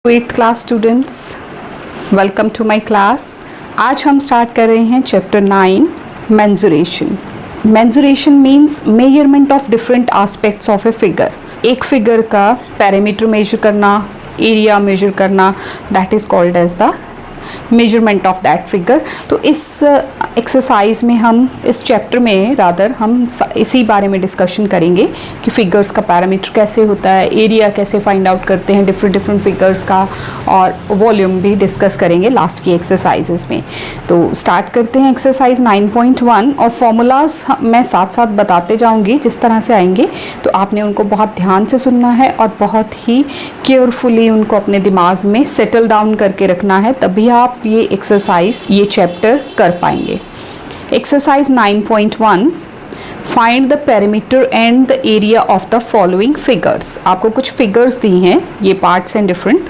8th class students, welcome to my class. आज हम start कर रहे हैं chapter 9 mensuration. Mensuration means measurement of different aspects of a figure. एक figure का पैरामीटर मेजर करना, एरिया मेजर करना, that is called as the measurement of that figure. तो इस एक्सरसाइज में हम इस चैप्टर में हम इसी बारे में डिस्कशन करेंगे कि फिगर्स का पैरामीटर कैसे होता है, एरिया कैसे फाइंड आउट करते हैं डिफरेंट फिगर्स का, और वॉल्यूम भी डिस्कस करेंगे लास्ट की एक्सरसाइजेस में। तो स्टार्ट करते हैं एक्सरसाइज 9.1 और फॉर्मूलाज मैं साथ साथ बताते जाऊंगी जिस तरह से आएंगे, तो आपने उनको बहुत ध्यान से सुनना है और बहुत ही केयरफुली उनको अपने दिमाग में सेटल डाउन करके रखना है, तभी आप ये एक्सरसाइज, ये चैप्टर कर पाएंगे। Exercise 9.1, find the perimeter and the area of the following figures. आपको कुछ फिगर्स दी हैं, ये पार्ट्स एंड डिफरेंट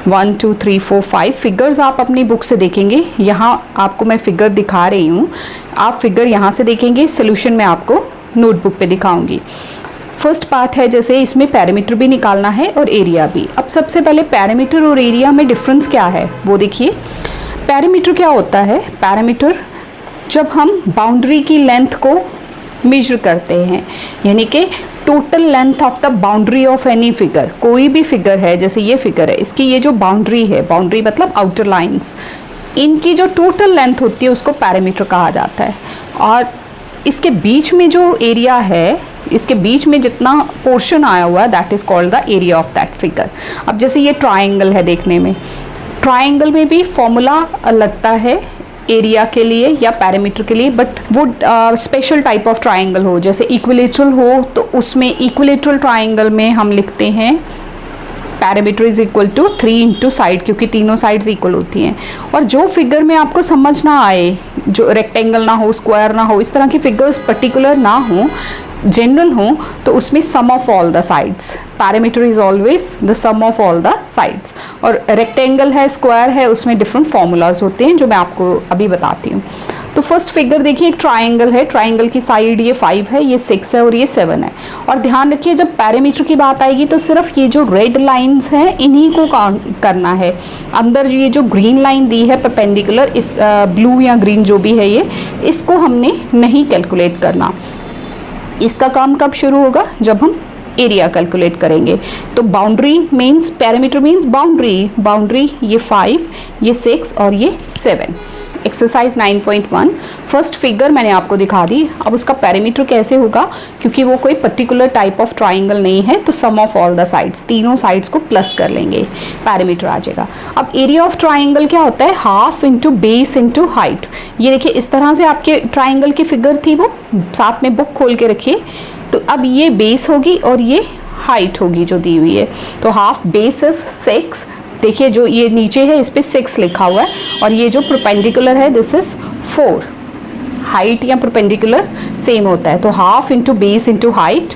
1 2 3 4 5 फिगर्स आप अपनी बुक से देखेंगे। यहाँ आपको मैं फिगर दिखा रही हूँ, आप फिगर यहाँ से देखेंगे, सोल्यूशन में आपको नोटबुक पे दिखाऊंगी। फर्स्ट पार्ट है, जैसे इसमें पैरामीटर भी निकालना है और एरिया भी। अब सबसे पहले पैरामीटर और एरिया में डिफरेंस क्या है वो देखिए। पैरामीटर क्या होता है? पैरामीटर जब हम बाउंड्री की लेंथ को मेजर करते हैं, यानी कि total length of the boundary of any figure. कोई भी फिगर है, जैसे ये फिगर है, इसकी ये जो बाउंड्री है, बाउंड्री मतलब आउटर लाइंस, इनकी जो टोटल लेंथ होती है उसको पैरामीटर कहा जाता है। और इसके बीच में जो एरिया है, इसके बीच में जितना पोर्शन आया हुआ है, that is called the area of that figure. अब जैसे ये ट्राइंगल है, देखने में ट्राइंगल में भी फॉर्मूला लगता है एरिया के लिए या पैरामीटर के लिए, बट वो स्पेशल टाइप ऑफ ट्राइंगल हो, जैसे इक्विलेटरल हो, तो उसमें इक्विलेटरल ट्राइंगल में हम लिखते हैं perimeter is equal to 3 into side, क्योंकि तीनों साइड्स इक्वल होती हैं। और जो फिगर में आपको समझ ना आए, जो रेक्टेंगल ना हो, स्क्वायर ना हो, इस तरह की फिगर्स पर्टिकुलर ना हो, जनरल हो, तो उसमें sum of all the sides, parameter is always the sum of all the sides. और रेक्टेंगल है, स्क्वायर है, उसमें डिफरेंट फॉर्मूलाज होते हैं जो मैं आपको अभी बताती हूँ। तो फर्स्ट फिगर देखिए, एक ट्राइंगल है, ट्राइंगल की साइड ये 5 है, ये 6 है और ये 7 है। और ध्यान रखिए, जब पैरामीटर की बात आएगी तो सिर्फ ये जो रेड लाइंस हैं इन्हीं को काउंट करना है। अंदर ये जो ग्रीन लाइन दी है परपेंडिकुलर, इस ब्लू या ग्रीन जो भी है ये, इसको हमने नहीं कैलकुलेट करना। इसका काम कब शुरू होगा? जब हम एरिया कैलकुलेट करेंगे। तो boundary means, parameter means boundary, boundary ये 5, ये 6 और ये 7। एक्सरसाइज 9.1 फर्स्ट फिगर मैंने आपको दिखा दी। अब उसका पैरामीटर कैसे होगा, क्योंकि वो कोई पर्टिकुलर टाइप ऑफ ट्राइंगल नहीं है, तो sum of all the sides, तीनों साइड्स को प्लस कर लेंगे, पैरामीटर आ जाएगा। अब एरिया ऑफ ट्राइंगल क्या होता है? Half into base into height. ये देखिए, इस तरह से आपके ट्राइंगल की फिगर थी, वो साथ में बुक खोल के रखिए। तो अब ये बेस होगी और ये हाइट होगी जो दी हुई है। तो हाफ बेस इज 6, देखिए जो ये नीचे है इस पे 6 लिखा हुआ है, और ये जो परपेंडिकुलर है दिस इज 4। हाइट या परपेंडिकुलर सेम होता है, तो half into base into height,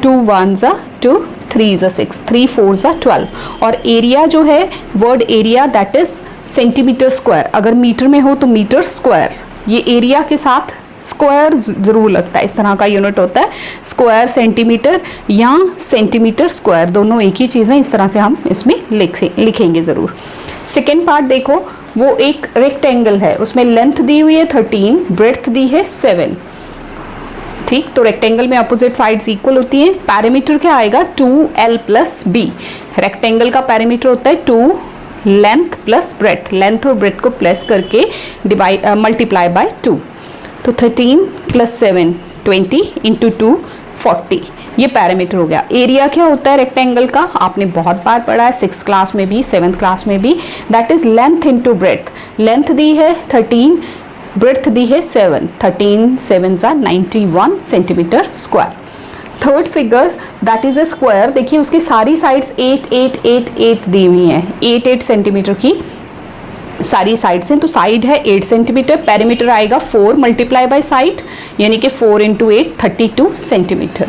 2 1s 2, 3s 6, 3 4s 12। और एरिया जो है, word area that is centimetre square. अगर मीटर में हो तो मीटर स्क्वायर, ये एरिया के साथ स्क्वायर जरूर लगता है, इस तरह का यूनिट होता है। स्क्वायर सेंटीमीटर या सेंटीमीटर स्क्वायर, दोनों एक ही चीज़ है, इस तरह से हम इसमें लिखेंगे ज़रूर। सेकेंड पार्ट देखो, वो एक रेक्टेंगल है, उसमें लेंथ दी हुई है 13, ब्रेड्थ दी है 7। ठीक, तो रेक्टेंगल में अपोजिट साइड्स इक्वल होती हैं। पैरामीटर क्या आएगा? 2l plus b। रेक्टेंगल का पैरामीटर होता है 2 लेंथ प्लस ब्रेड्थ, लेंथ और ब्रेड्थ को प्लस करके मल्टीप्लाई बाय 2। तो 13 प्लस 7 20 इंटू 2 40, ये पैरामीटर हो गया। एरिया क्या होता है रेक्टेंगल का? आपने बहुत बार पढ़ा है, 6th क्लास में भी, 7th क्लास में भी, that is length into breadth. Length दी है 13, ब्रेड्थ दी है 7, 13 7s 91 centimetre square. Third figure that is a square, देखिए उसकी सारी साइड्स 8 8 8 8 दी हुई हैं, 8 8 सेंटीमीटर की सारी साइड्स हैं। तो साइड है 8 सेंटीमीटर, पैरामीटर आएगा 4 मल्टीप्लाई बाय साइड, यानी कि 4 इंटू 8 32 सेंटीमीटर।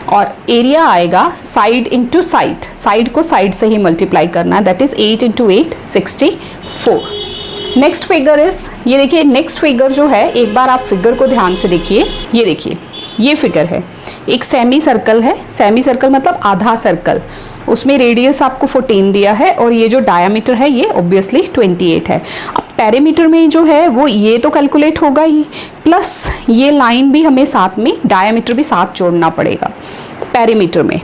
और एरिया आएगा साइड इंटू साइड, साइड को साइड से ही मल्टीप्लाई करना है, that is 8 into 8 64। Next figure is, ये देखिए नेक्स्ट फिगर जो है, एक बार आप फिगर को ध्यान से देखिए। ये देखिए, ये फिगर है, एक सेमी सर्कल है, सेमी सर्कल मतलब आधा सर्कल, उसमें रेडियस आपको 14 दिया है और ये जो डायामीटर है ये ऑब्वियसली 28 है। अब पेरीमीटर में जो है वो ये तो कैलकुलेट होगा ही, प्लस ये लाइन भी हमें साथ में, डायामीटर भी साथ जोड़ना पड़ेगा पेरीमीटर में।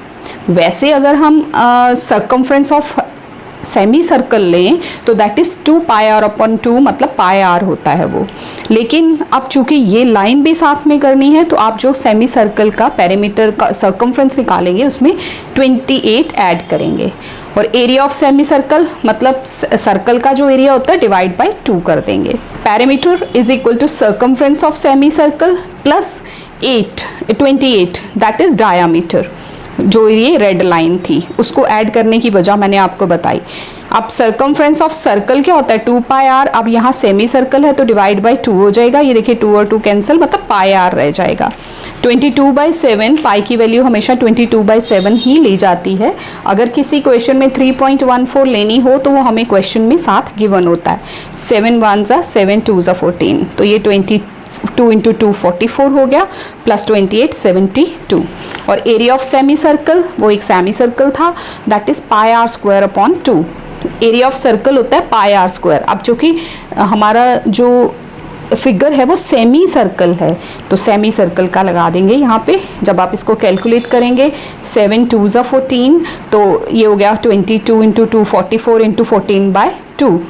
वैसे अगर हम सर्कमफ्रेंस ऑफ सेमी सर्कल लें तो that is 2 pi R upon 2, मतलब पाई आर होता है वो। लेकिन अब चूंकि ये लाइन भी साथ में करनी है तो आप जो सेमी सर्कल का पेरीमीटर का सर्कमफ्रेंस निकालेंगे उसमें 28 ऐड करेंगे। और एरिया ऑफ सेमी सर्कल मतलब सर्कल का जो एरिया होता है डिवाइड बाय 2 कर देंगे। Perimeter is equal to circumference of semi circle plus 28 that is diameter. जो ये रेड लाइन थी उसको ऐड करने की वजह मैंने आपको बताई। अब सर्कमफ्रेंस ऑफ सर्कल क्या होता है 2 पाई आर। अब यहाँ सेमी सर्कल है तो डिवाइड बाय 2 हो जाएगा, ये देखिए 2 और 2 कैंसिल, मतलब पाई आर रह जाएगा। 22/7 पाई की वैल्यू हमेशा 22/7 ही ली जाती है। अगर किसी क्वेश्चन में 3.14 लेनी हो तो वो हमें क्वेश्चन में साथ गिवन होता है। 7 1 ज़ा 7 2 ज़ा 14, तो ये 22 इंटू 2 44 हो गया, प्लस 28 72। और एरिया ऑफ सेमी सर्कल, वो एक सेमी सर्कल था, that is pi are square upon 2। Area of circle होता है पाई आर स्क्वायर। अब चूंकि हमारा जो फिगर है वो सेमी सर्कल है तो सेमी सर्कल का लगा देंगे यहाँ पे। जब आप इसको कैलकुलेट करेंगे 7 2 ज़ा 14, तो ये हो गया 22 इंटू 2 44 इंटू 14/2।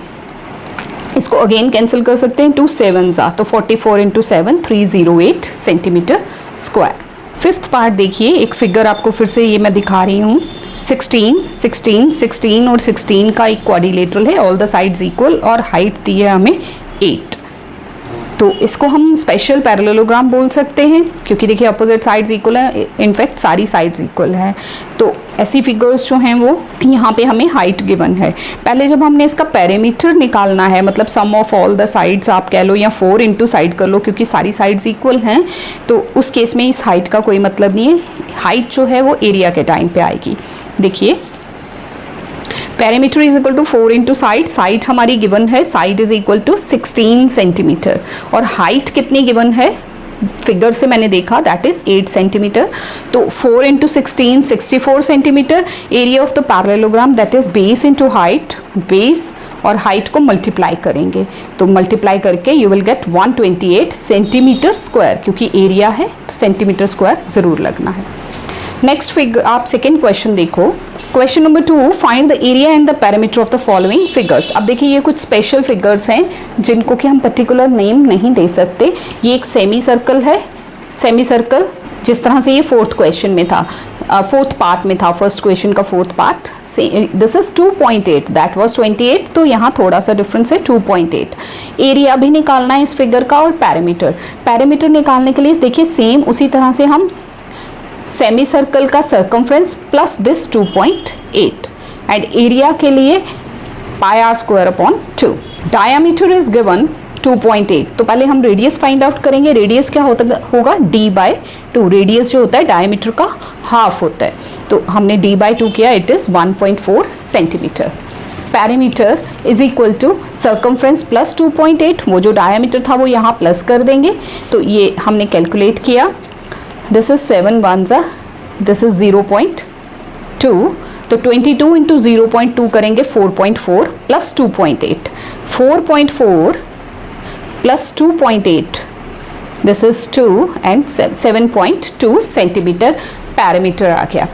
इसको अगेन कैंसिल कर सकते हैं, 2 7 ज़ा, तो 44 into 7 308 centimetre square. Fifth part देखिए, एक फिगर आपको फिर से ये मैं दिखा रही हूँ। 16 और 16 का एक क्वाड्रिलेटरल है, ऑल द साइड्स इक्वल, और हाइट दी है हमें 8। तो इसको हम स्पेशल पैरेललोग्राम बोल सकते हैं क्योंकि देखिए अपोजिट साइड्स इक्वल है, इनफैक्ट सारी साइड्स इक्वल है। तो ऐसी फिगर्स जो हैं वो यहाँ पे हमें हाइट गिवन है। पहले जब हमने इसका पेरीमीटर निकालना है, मतलब सम ऑफ ऑल द साइड्स आप कह लो या 4 इंटू साइड कर लो, क्योंकि सारी साइड्स इक्वल हैं, तो उस केस में इस हाइट का कोई मतलब नहीं है। हाइट जो है वो एरिया के टाइम पे आएगी। देखिए perimeter is equal to 4 into side, side हमारी गिवन है, side is equal to 16 centimetre, और हाइट कितनी गिवन है फिगर से मैंने देखा, दैट इज 8 सेंटीमीटर। तो 4 into 16 64 centimetre. Area of the parallelogram that is base into height, base और हाइट को मल्टीप्लाई करेंगे, तो मल्टीप्लाई करके you will get 128 centimetre square, क्योंकि एरिया है तो सेंटीमीटर स्क्वायर जरूर लगना है। नेक्स्ट फिगर, आप सेकेंड क्वेश्चन देखो। Question number 2, find the area and the perimeter of the following figures. अब देखिए ये कुछ स्पेशल फिगर्स हैं जिनको कि हम पर्टिकुलर नेम नहीं दे सकते। ये एक सेमी सर्कल है, सेमी सर्कल जिस तरह से ये फोर्थ क्वेश्चन में था, फोर्थ पार्ट में था, फर्स्ट क्वेश्चन का fourth part. This is 2.8, that was 28, तो यहाँ थोड़ा सा डिफरेंस है 2.8। एरिया भी निकालना है इस फिगर का और पैरामीटर निकालने के लिए देखिए सेम उसी तरह से हम सेमी सर्कल का circumference plus this 2.8 and area के लिए pi are square upon 2। Diameter is given 2.8, तो पहले हम रेडियस फाइंड आउट करेंगे। रेडियस क्या होगा d/2। रेडियस जो होता है डायमीटर का हाफ होता है, तो हमने d/2 किया, it is 1.4 centimetre. Perimeter is equal to circumference plus 2.8, वो जो डायमीटर था वो यहाँ प्लस कर देंगे, तो ये हमने कैलकुलेट किया। दिस इज 7 1 ज़ा, दिस इज 0.2, तो 22 इंटू 0.2 करेंगे 4.4 plus 2.8, 4.4 plus 2.8, this is 2 and 7.2 centimetre parameter आ गया।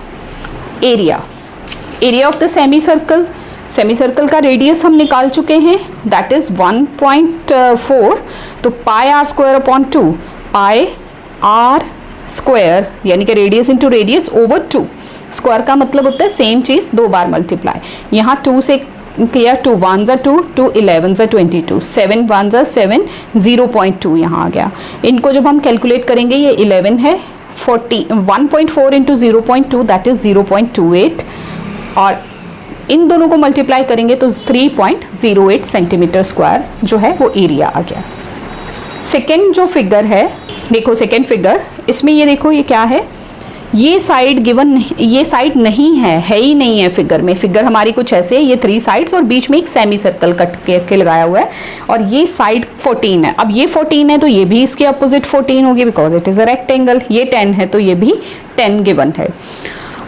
Area of the semi circle का रेडियस हम निकाल चुके हैं, दैट इज 1.4, तो pi are square upon 2, pi are square यानी कि radius into radius over 2। Square का मतलब होता है सेम चीज़ 2 बार मल्टीप्लाई। यहाँ 2 से किया, 2 1 ज़ा 2, 2 11 ज़ा 22, 7 1 ज़ा 7, 0.2 यहाँ आ गया। इनको जब हम कैलकुलेट करेंगे ये 11 है, 1.4 इंटू 0.2 दैट इज 0.28, और इन दोनों को मल्टीप्लाई करेंगे तो 3.08 सेंटीमीटर स्क्वायर जो है वो एरिया आ गया। सेकेंड जो फिगर है, देखो सेकेंड फिगर, इसमें ये देखो ये क्या है, ये साइड गिवन, ये साइड नहीं है ही नहीं है फिगर में। फिगर हमारी कुछ ऐसे है, ये 3 साइड्स और बीच में एक सेमी सर्कल कट करके लगाया हुआ है, और ये साइड 14 है। अब ये 14 है तो ये भी इसके अपोजिट 14 होगी because it is a rectangle. ये 10 है तो ये भी 10 गिवन है।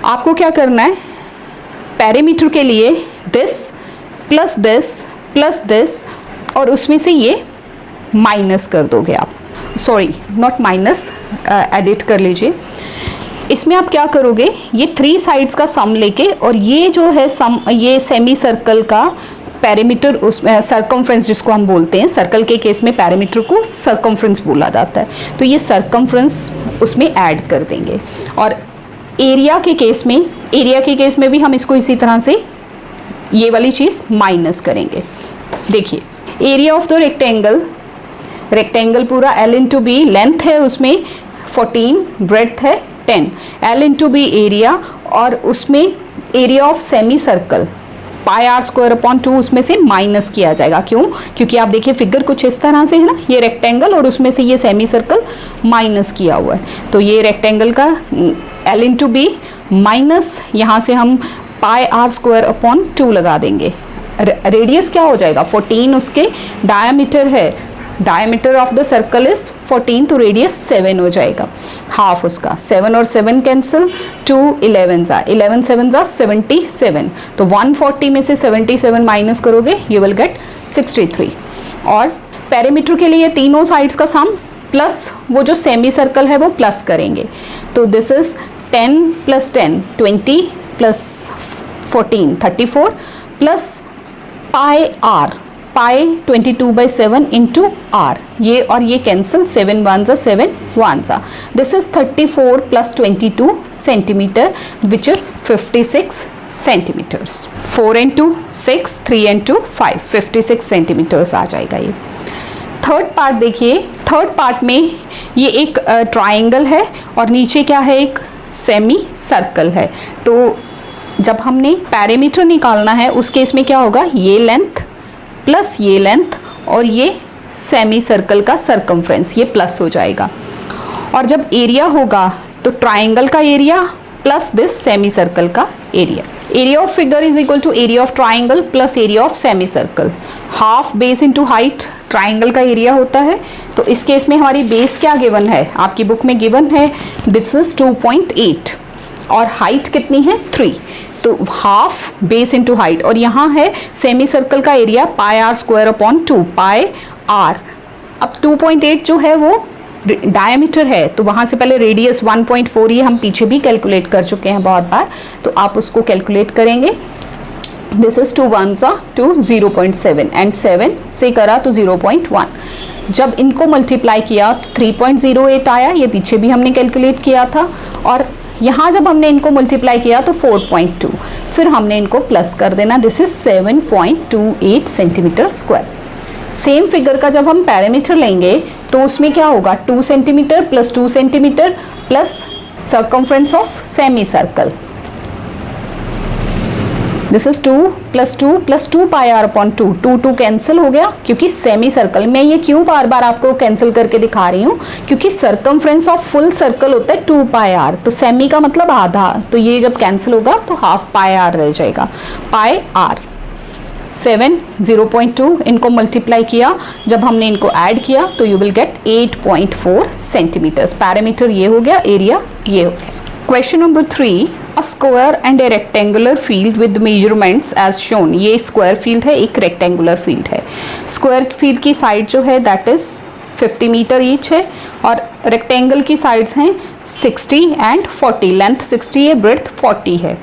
आपको क्या करना है, पेरीमीटर के लिए दिस प्लस दिस और उसमें से ये माइनस कर दोगे आप, सॉरी नॉट माइनस, एडिट कर लीजिए। इसमें आप क्या करोगे, ये 3 साइड्स का सम लेके और ये जो है सम, ये सेमी सर्कल का पेरीमीटर, उसमें सरकमफ्रेंस जिसको हम बोलते हैं, सर्कल के केस में पेरीमीटर को सरकमफ्रेंस बोला जाता है, तो ये सरकमफ्रेंस उसमें ऐड कर देंगे। और एरिया के केस में भी हम इसको इसी तरह से ये वाली चीज़ माइनस करेंगे। देखिए एरिया ऑफ द रेक्टेंगल पूरा L इंटू बी, लेंथ है उसमें 14, ब्रेड्थ है 10, L इंटू बी एरिया, और उसमें area of semi circle pi are square upon 2 उसमें से माइनस किया जाएगा। क्यों? क्योंकि आप देखिए फिगर कुछ इस तरह से है ना, ये रेक्टेंगल और उसमें से ये सेमी सर्कल माइनस किया हुआ है, तो ये रेक्टेंगल का L इंटू बी माइनस यहाँ से हम पाई आर स्क्वायर अपॉन 2 लगा देंगे। रेडियस क्या हो जाएगा, 14 उसके डायमीटर है, diameter of the circle is 14, तो रेडियस 7 हो जाएगा, हाफ उसका। 7 और 7 कैंसिल, 2 11 जा, 11 7 जा 77, तो 140 में से 77 माइनस करोगे यू विल गेट 63। और पेरीमीटर के लिए तीनों साइड्स का सम प्लस वो जो सेमी सर्कल है वो प्लस करेंगे, तो this is 10 plus 10 20 plus 14 34 plus pi R, pi 22/7 into R, ये और ये कैंसिल, 7 1 जा 7 1 जा, this is 34 plus 22 centimetre which is 56 centimetres. 4 into 6 3 into 5 56 centimetres आ जाएगा ये। थर्ड पार्ट देखिए, थर्ड पार्ट में ये एक ट्राइंगल है और नीचे क्या है, एक सेमी सर्कल है। तो जब हमने पेरीमीटर निकालना है उस केस में क्या होगा, ये लेंथ प्लस ये लेंथ और ये सेमी सर्कल का सरकमफ्रेंस, ये प्लस हो जाएगा। और जब एरिया होगा तो ट्राइंगल का area plus this semi circle का area. Area of figure is equal to area of triangle plus area of semi circle, half base into height triangle का एरिया होता है। तो इस केस में हमारी बेस क्या गिवन है, आपकी बुक में गिवन है दिस इज 2.8 और हाइट कितनी है 3, तो हाफ बेस इंटू हाइट, और यहाँ है सेमी सर्कल का area pi are square upon 2 pi R. अब 2.8 जो है वो डायमीटर है, तो वहाँ से पहले रेडियस 1.4, ये हम पीछे भी कैलकुलेट कर चुके हैं बहुत बार, तो आप उसको कैलकुलेट करेंगे। दिस इज 2 1 सा 2 0.7 एंड 7 से करा तो 0.1, जब इनको मल्टीप्लाई किया तो 3.08 आया, ये पीछे भी हमने कैलकुलेट किया था, और यहाँ जब हमने इनको मल्टीप्लाई किया तो 4.2, फिर हमने इनको प्लस कर देना, this is 7.28 centimetre square. Same figure का जब हम पेरीमीटर लेंगे तो उसमें क्या होगा, 2 centimetre plus 2 centimetre plus circumference of semi circle, this is 2 plus 2 pi R upon 2 2 cancel हो गया, क्योंकि सेमी सर्कल में, ये क्यों बार बार आपको कैंसिल करके दिखा रही हूँ, क्योंकि सर्कमफ्रेंस ऑफ फुल सर्कल होता है 2 पाई आर, तो सेमी का मतलब आधा, तो ये जब कैंसिल होगा तो हाफ पाई आर रह जाएगा, पाई आर। 7 0.2 इनको मल्टीप्लाई किया, जब हमने इनको ऐड किया तो you will get 8.4 centimetres. Parameter ये हो गया, एरिया ये हो गया। Question number 3, a square and a rectangular field with measurements as shown। ये स्क्वायर फील्ड है, एक रेक्टेंगुलर फील्ड है। स्क्वायर फील्ड की साइड जो है दैट इज 50 मीटर ईच है, और रेक्टेंगल की साइड्स हैं 60 एंड 40, लेंथ 60 है, ब्रेड्थ 40 है।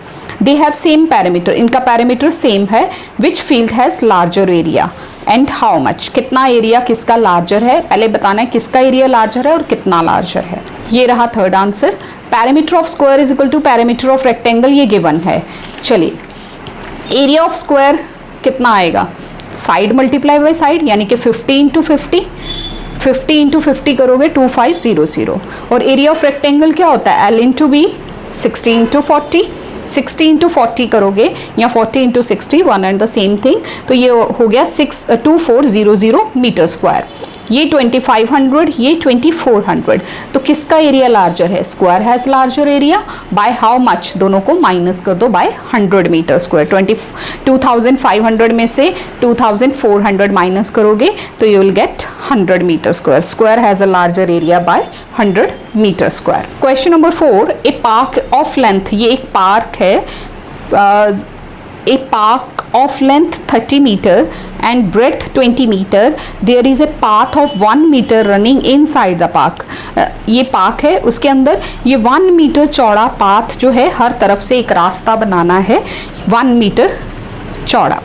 दे हैव सेम पैरामीटर, इनका पैरामीटर सेम है। Which field has larger area and how much, कितना एरिया किसका लार्जर है, पहले बताना है किसका एरिया लार्जर है और कितना लार्जर है। ये रहा third answer. Parameter of square is equal to parameter of rectangle, ये गिवन है। चलिए एरिया ऑफ स्क्वायर कितना आएगा, साइड मल्टीप्लाई बाय साइड, यानी कि 50 इंटू 50, 50 इंटू 50 करोगे 2500, और एरिया ऑफ रेक्टेंगल क्या होता है, L into B, 60 into 40, 60 into 40 करोगे या 40 into 60, one and the same thing, तो ये हो गया 2400 मीटर स्क्वायर। ये 2500, ये 2400, तो किसका एरिया लार्जर है, square has larger area by how much, दोनों को माइनस कर दो बाय 100 मीटर स्क्वायर। 2500 में से 2400 माइनस करोगे तो you will get 100 metre square. Square has a larger area by 100 metre square. Question number 4, a park of length, ये एक पार्क है a park of length 30 meter and breadth 20 meter, there is a path of 1 meter running inside the park. ये park है, उसके अंदर ये 1 metre चौड़ा path जो है, हर तरफ से एक रास्ता बनाना है 1 मीटर चौड़ा।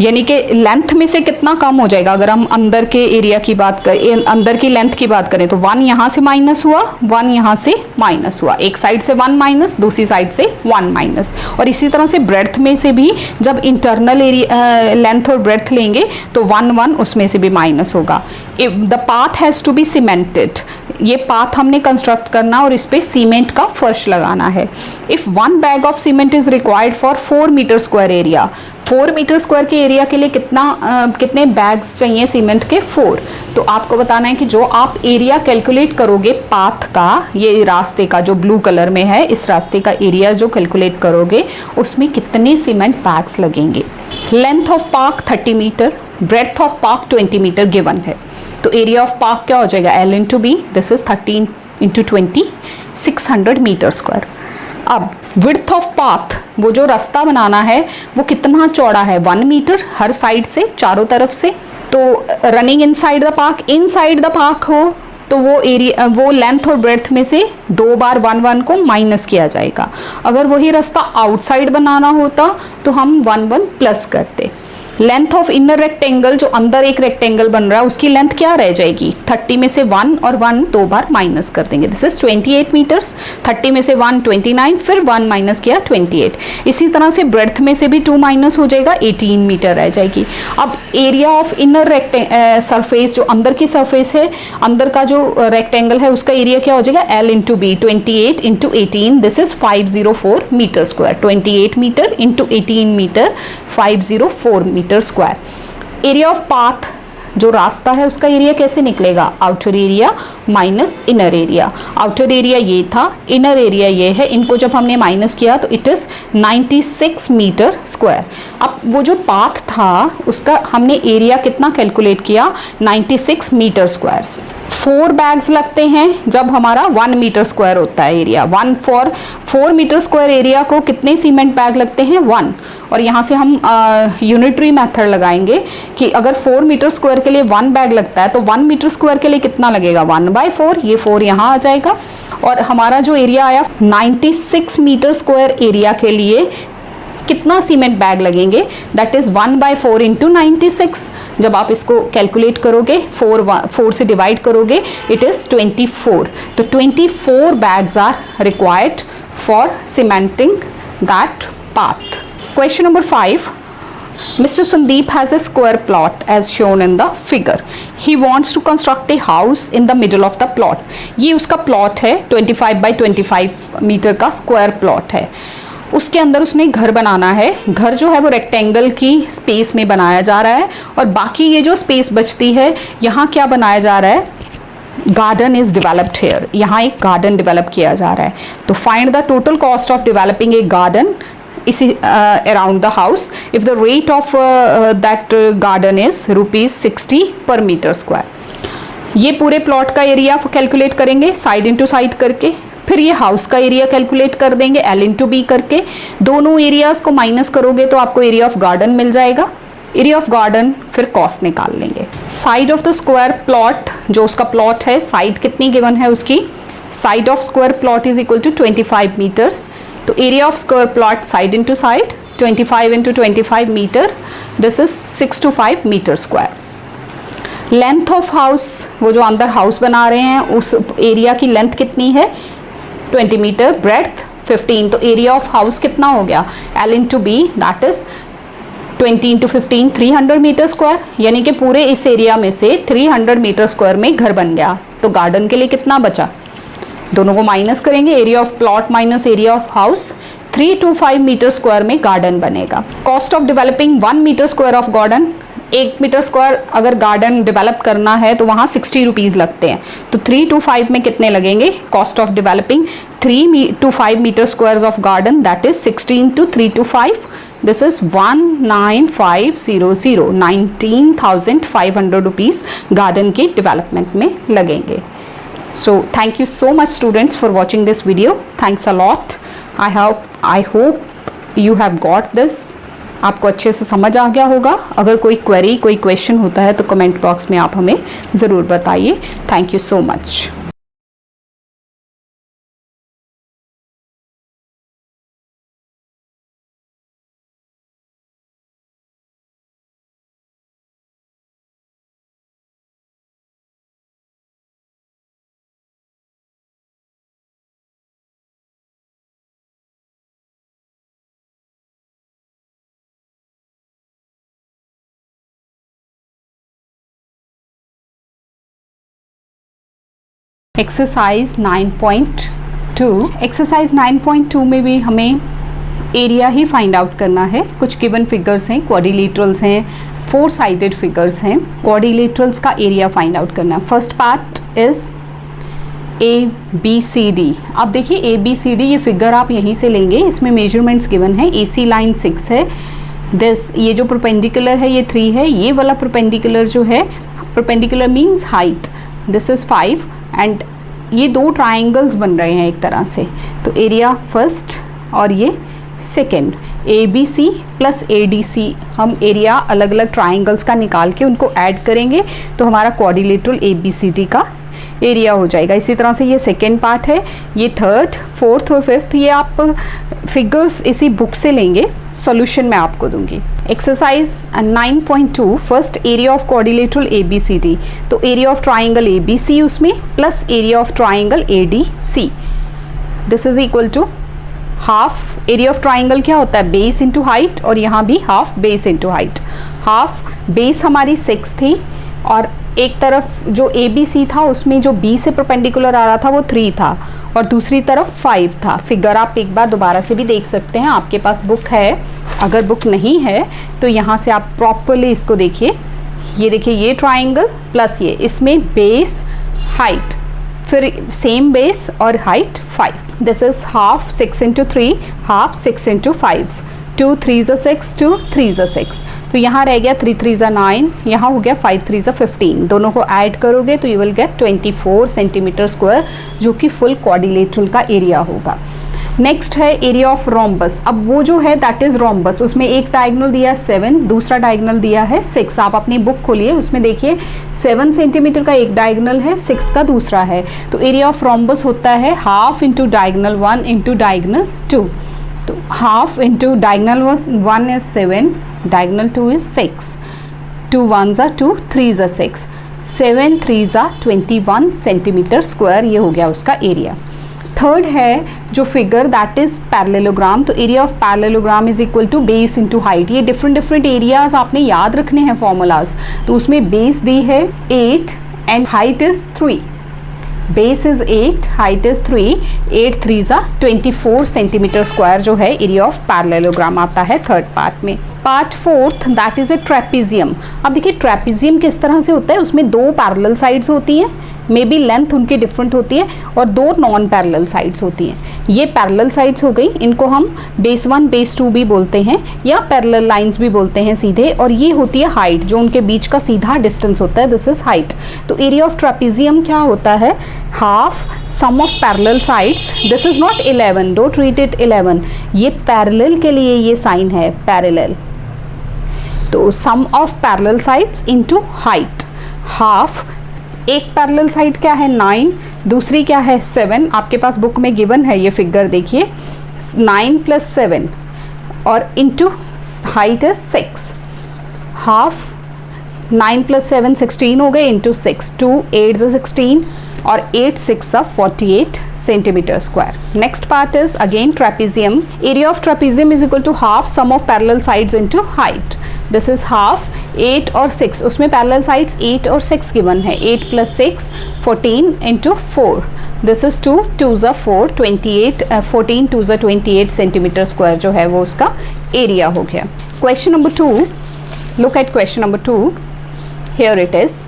यानी कि लेंथ में से कितना कम हो जाएगा अगर हम अंदर के एरिया की बात करें, अंदर की लेंथ की बात करें तो 1 यहाँ से माइनस हुआ, 1 यहाँ से माइनस हुआ, एक साइड से 1 माइनस, दूसरी साइड से 1 माइनस। और इसी तरह से ब्रेड्थ में से भी जब इंटरनल एरिया लेंथ और ब्रेड्थ लेंगे तो 1 1 उसमें से भी माइनस होगा। The path has to be cemented, ये पाथ हमने कंस्ट्रक्ट करना और इस पर सीमेंट का फर्श लगाना है। If 1 bag of cement is required for 4 metre square area, 4 metre square के एरिया के लिए कितने बैग्स चाहिए सीमेंट के? 4। तो आपको बताना है कि जो आप एरिया कैलकुलेट करोगे पाथ का, ये रास्ते का जो ब्लू कलर में है, इस रास्ते का एरिया जो कैलकुलेट करोगे उसमें कितने सीमेंट बैग्स लगेंगे। Length of park 30 metre, breadth of park 20 metre given है। तो एरिया ऑफ पार्क क्या हो जाएगा? L into B, this is 13 into 20, 600 metre square. अब विड्थ ऑफ पाथ, वो जो रास्ता बनाना है वो कितना चौड़ा है? 1 मीटर हर साइड से, चारों तरफ से। तो running inside the park, inside the park हो तो वो एरिया, वो लेंथ और ब्रेड्थ में से 2 बार 1 1 को माइनस किया जाएगा। अगर वही रास्ता आउटसाइड बनाना होता तो हम 1 1 प्लस करते। लेंथ ऑफ इनर रेक्टेंगल, जो अंदर एक रेक्टेंगल बन रहा है उसकी लेंथ क्या रह जाएगी? 30 में से 1 और 1 2 बार माइनस कर देंगे, दिस इज 28 मीटर्स। 30 में से 1 29, फिर 1 माइनस किया 28। इसी तरह से ब्रेड्थ में से भी 2 माइनस हो जाएगा, 18 मीटर रह जाएगी। अब एरिया ऑफ इनर सरफेस, जो अंदर की सरफेस है, अंदर का जो रेक्टेंगल है उसका एरिया क्या हो जाएगा? L into B, 28 into 18, this is 504 metre square. 28 metre into 18 metre, 504 metre square. Area of path, जो रास्ता है उसका एरिया कैसे निकलेगा? Outer area minus inner area. Outer area ये था, इनर एरिया ये है, इनको जब हमने माइनस किया तो इट इज 96 मीटर स्क्वायर। अब वो जो पाथ था उसका हमने एरिया कितना कैलकुलेट किया? 96 मीटर स्क्वायर्स। 4 बैग्स लगते हैं जब हमारा 1 मीटर स्क्वायर होता है एरिया। 4 मीटर स्क्वायर एरिया को कितने सीमेंट बैग लगते हैं? 1। और यहाँ से हम यूनिटरी मेथड लगाएंगे कि अगर 4 मीटर स्क्वायर के लिए 1 बैग लगता है तो 1 मीटर स्क्वायर के लिए कितना लगेगा? 1/4, ये 4 यहाँ आ जाएगा। और हमारा जो एरिया आया 96 मीटर स्क्वायर एरिया के लिए कितना सीमेंट बैग लगेंगे? That is 1/4 into 96। जब आप इसको कैलकुलेट करोगे, 4 से डिवाइड करोगे, इट इज 24। तो 24 bags are required for cementing that path. Question number 5. Mr. Sandeep has a square plot as shown in the figure. He wants to construct a house in the middle of the plot. ये उसका plot है, 25 by 25 metre का square plot है। उसके अंदर उसने घर बनाना है। घर जो है वो रेक्टेंगल की स्पेस में बनाया जा रहा है और बाकी ये जो स्पेस बचती है यहाँ क्या बनाया जा रहा है? गार्डन इज डेवलप्ड हेयर, यहाँ एक गार्डन डेवलप किया जा रहा है। तो find the total cost of developing a garden इसी around the house if the rate of that garden is ₹60 per metre square. ये पूरे प्लॉट का एरिया कैलकुलेट करेंगे साइड इंटू साइड करके, फिर ये हाउस का एरिया कैलकुलेट कर देंगे L इंटू बी करके। दोनों एरियाज को माइनस करोगे तो आपको एरिया ऑफ गार्डन मिल जाएगा। एरिया ऑफ गार्डन फिर कॉस्ट निकाल लेंगे। Side of the square plot, जो उसका प्लॉट है, साइड कितनी गिवन है उसकी? Side of square plot is equal to 25 metres. तो area of square plot side into side, 25 into 25 metre, this is 625 metre square. Length of house, वो जो अंदर हाउस बना रहे हैं उस एरिया की लेंथ कितनी है? 20 मीटर, ब्रेड्थ 15। तो एरिया ऑफ हाउस कितना हो गया? L into B, that is 20 into 15, 300 metre square. यानी कि पूरे इस एरिया में से 300 मीटर स्क्वायर में घर बन गया। तो गार्डन के लिए कितना बचा? दोनों को माइनस करेंगे, area of plot minus area of house, 325 metre square में गार्डन बनेगा। Cost of developing 1 metre square of garden, 1 metre square अगर गार्डन डेवलप करना है तो वहाँ 60 रुपीज़ लगते हैं। तो 325 में कितने लगेंगे? Cost of developing 3 to 5 metre square of garden, that is 16 to 325, this is 19500, 19,500 rupees garden के डेवलपमेंट में लगेंगे। So thank you so much students for watching this video. Thanks a lot. I hope you have got this, आपको अच्छे से समझ आ गया होगा। अगर कोई क्वेरी, कोई क्वेश्चन होता है तो कमेंट बॉक्स में आप हमें ज़रूर बताइए। Thank you so much. Exercise 9.2, exercise 9.2 में भी हमें एरिया ही फाइंड आउट करना है। कुछ गिवन फिगर्स हैं, क्वाड्रिलेटरल्स हैं, 4 साइडेड फिगर्स हैं, क्वाड्रिलेटरल्स का एरिया फाइंड आउट करना है। First part is ABCD। अब देखिए ABCD ये फिगर आप यहीं से लेंगे, इसमें मेजरमेंट्स गिवन है। AC लाइन 6 है, दिस ये जो परपेंडिकुलर है ये 3 है, ये वाला परपेंडिकुलर जो है, perpendicular means height, this is 5 and ये 2 ट्राइंगल्स बन रहे हैं एक तरह से। तो एरिया फर्स्ट और ये सेकेंड, ABC प्लस ADC, हम एरिया अलग अलग ट्राइंगल्स का निकाल के उनको ऐड करेंगे तो हमारा क्वाड्रिलेटरल ABCD का एरिया हो जाएगा। इसी तरह से ये सेकेंड पार्ट है, ये थर्ड, फोर्थ और फिफ्थ, ये आप फिगर्स इसी बुक से लेंगे, सॉल्यूशन मैं आपको दूंगी। Exercise 9.2, first area of quadrilateral ABCD, तो एरिया ऑफ ट्राइंगल ABC उसमें plus area of triangle ADC, this is equal to half. Area of triangle क्या होता है, बेस इंटू हाइट, और यहाँ भी half base into height. Half base हमारी 6 थी और एक तरफ जो ABC था उसमें जो B से परपेंडिकुलर आ रहा था वो 3 था और दूसरी तरफ 5 था। फिगर आप एक बार दोबारा से भी देख सकते हैं, आपके पास बुक है, अगर बुक नहीं है तो यहाँ से आप प्रॉपरली इसको देखिए। ये देखिए ये ट्राइंगल प्लस ये, इसमें बेस हाइट, फिर सेम बेस और height 5, this is half 6 into 3, half 6 into 5, 2 3 6, 2 3 6, तो यहाँ रह गया 3 3 9, यहाँ हो गया 5 3 15, दोनों को ऐड करोगे तो you will gate 24 centimetre square, जो कि फुल क्वाड्रिलेटरल का एरिया होगा। नेक्स्ट है एरिया ऑफ रोम्बस। अब वो जो है दैट इज रोम्बस, उसमें एक डायगोनल दिया है 7, दूसरा डायगोनल दिया है 6। आप अपनी बुक खोलिए, उसमें देखिए 7 सेंटीमीटर का एक डायगोनल है, 6 का दूसरा है। तो एरिया ऑफ रोम्बस होता है half into diagonal 1 into diagonal 2, तो half into diagonal 1 is 7, diagonal 2 is 6, 2 1 ज़ा 2, 3 ज़ा 6, 7 3 ज़ा 21 सेंटीमीटर स्क्वायर, ये हो गया उसका एरिया। थर्ड है जो फिगर दैट इज पैरेललोग्राम, तो area of parallelogram is equal to base into height. ये डिफरेंट एरियाज आपने याद रखने हैं फॉर्मूलाज, तो उसमें बेस दी है 8 and height is 3, base is 8, height is 3, 8 3 ज़ा 24 सेंटीमीटर स्क्वायर जो है एरिया ऑफ पैरेललोग्राम आता है थर्ड पार्ट में। Part fourth that is A trapezium. अब देखिए ट्रेपेजियम किस तरह से होता है, उसमें 2 पैरेलल साइड्स होती हैं, मे बी लेंथ उनकी डिफरेंट होती है, और 2 नॉन पैरेलल साइड्स होती हैं। ये पैरेलल साइड्स हो गई, इनको हम बेस 1 बेस 2 भी बोलते हैं या पैरेलल लाइंस भी बोलते हैं सीधे, और ये होती है हाइट, जो उनके बीच का सीधा डिस्टेंस होता है, दिस इज हाइट। तो एरिया ऑफ ट्रेपेजियम क्या होता है, half sum of parallel sides, this is not 11, don't read it 11, ये पैरेलल के लिए ये साइन है पैरेलल, तो sum of parallel sides into height, half. एक पैरेलल साइड क्या है 9, दूसरी क्या है 7, आपके पास बुक में गिवन है ये फिगर देखिए, 9 प्लस 7 और into height is 6, half 9 plus 7 16 हो गए इंटू 6, 2 8 is 16 और 8 6 are 48 centimetre square. Next part is again trapezium. Area of trapezium is equal to half sum of parallel sides into height, this is half 8 और 6, उसमें parallel sides 8 और 6 given है, 8 plus 6 14 into 4, this is 2 2 ज़ा 4 28, 14 2 ज़ा 28 centimetre square जो है वो उसका एरिया हो गया। Question number 2, look at question number 2, here it is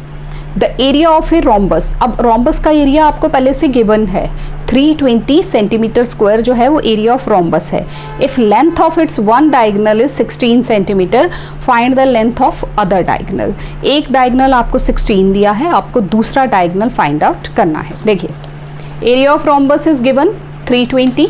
the area of a rhombus. अब रोम्बस का एरिया आपको पहले से गिवन है, 320 सेंटीमीटर स्क्वायर जो है वो एरिया ऑफ रोम्बस है। If length of its one diagonal is 16 centimetre, find the length of other diagonal. एक डायगोनल आपको 16 दिया है, आपको दूसरा डायगोनल फाइंड आउट करना है। देखिए area of rhombus is given 320,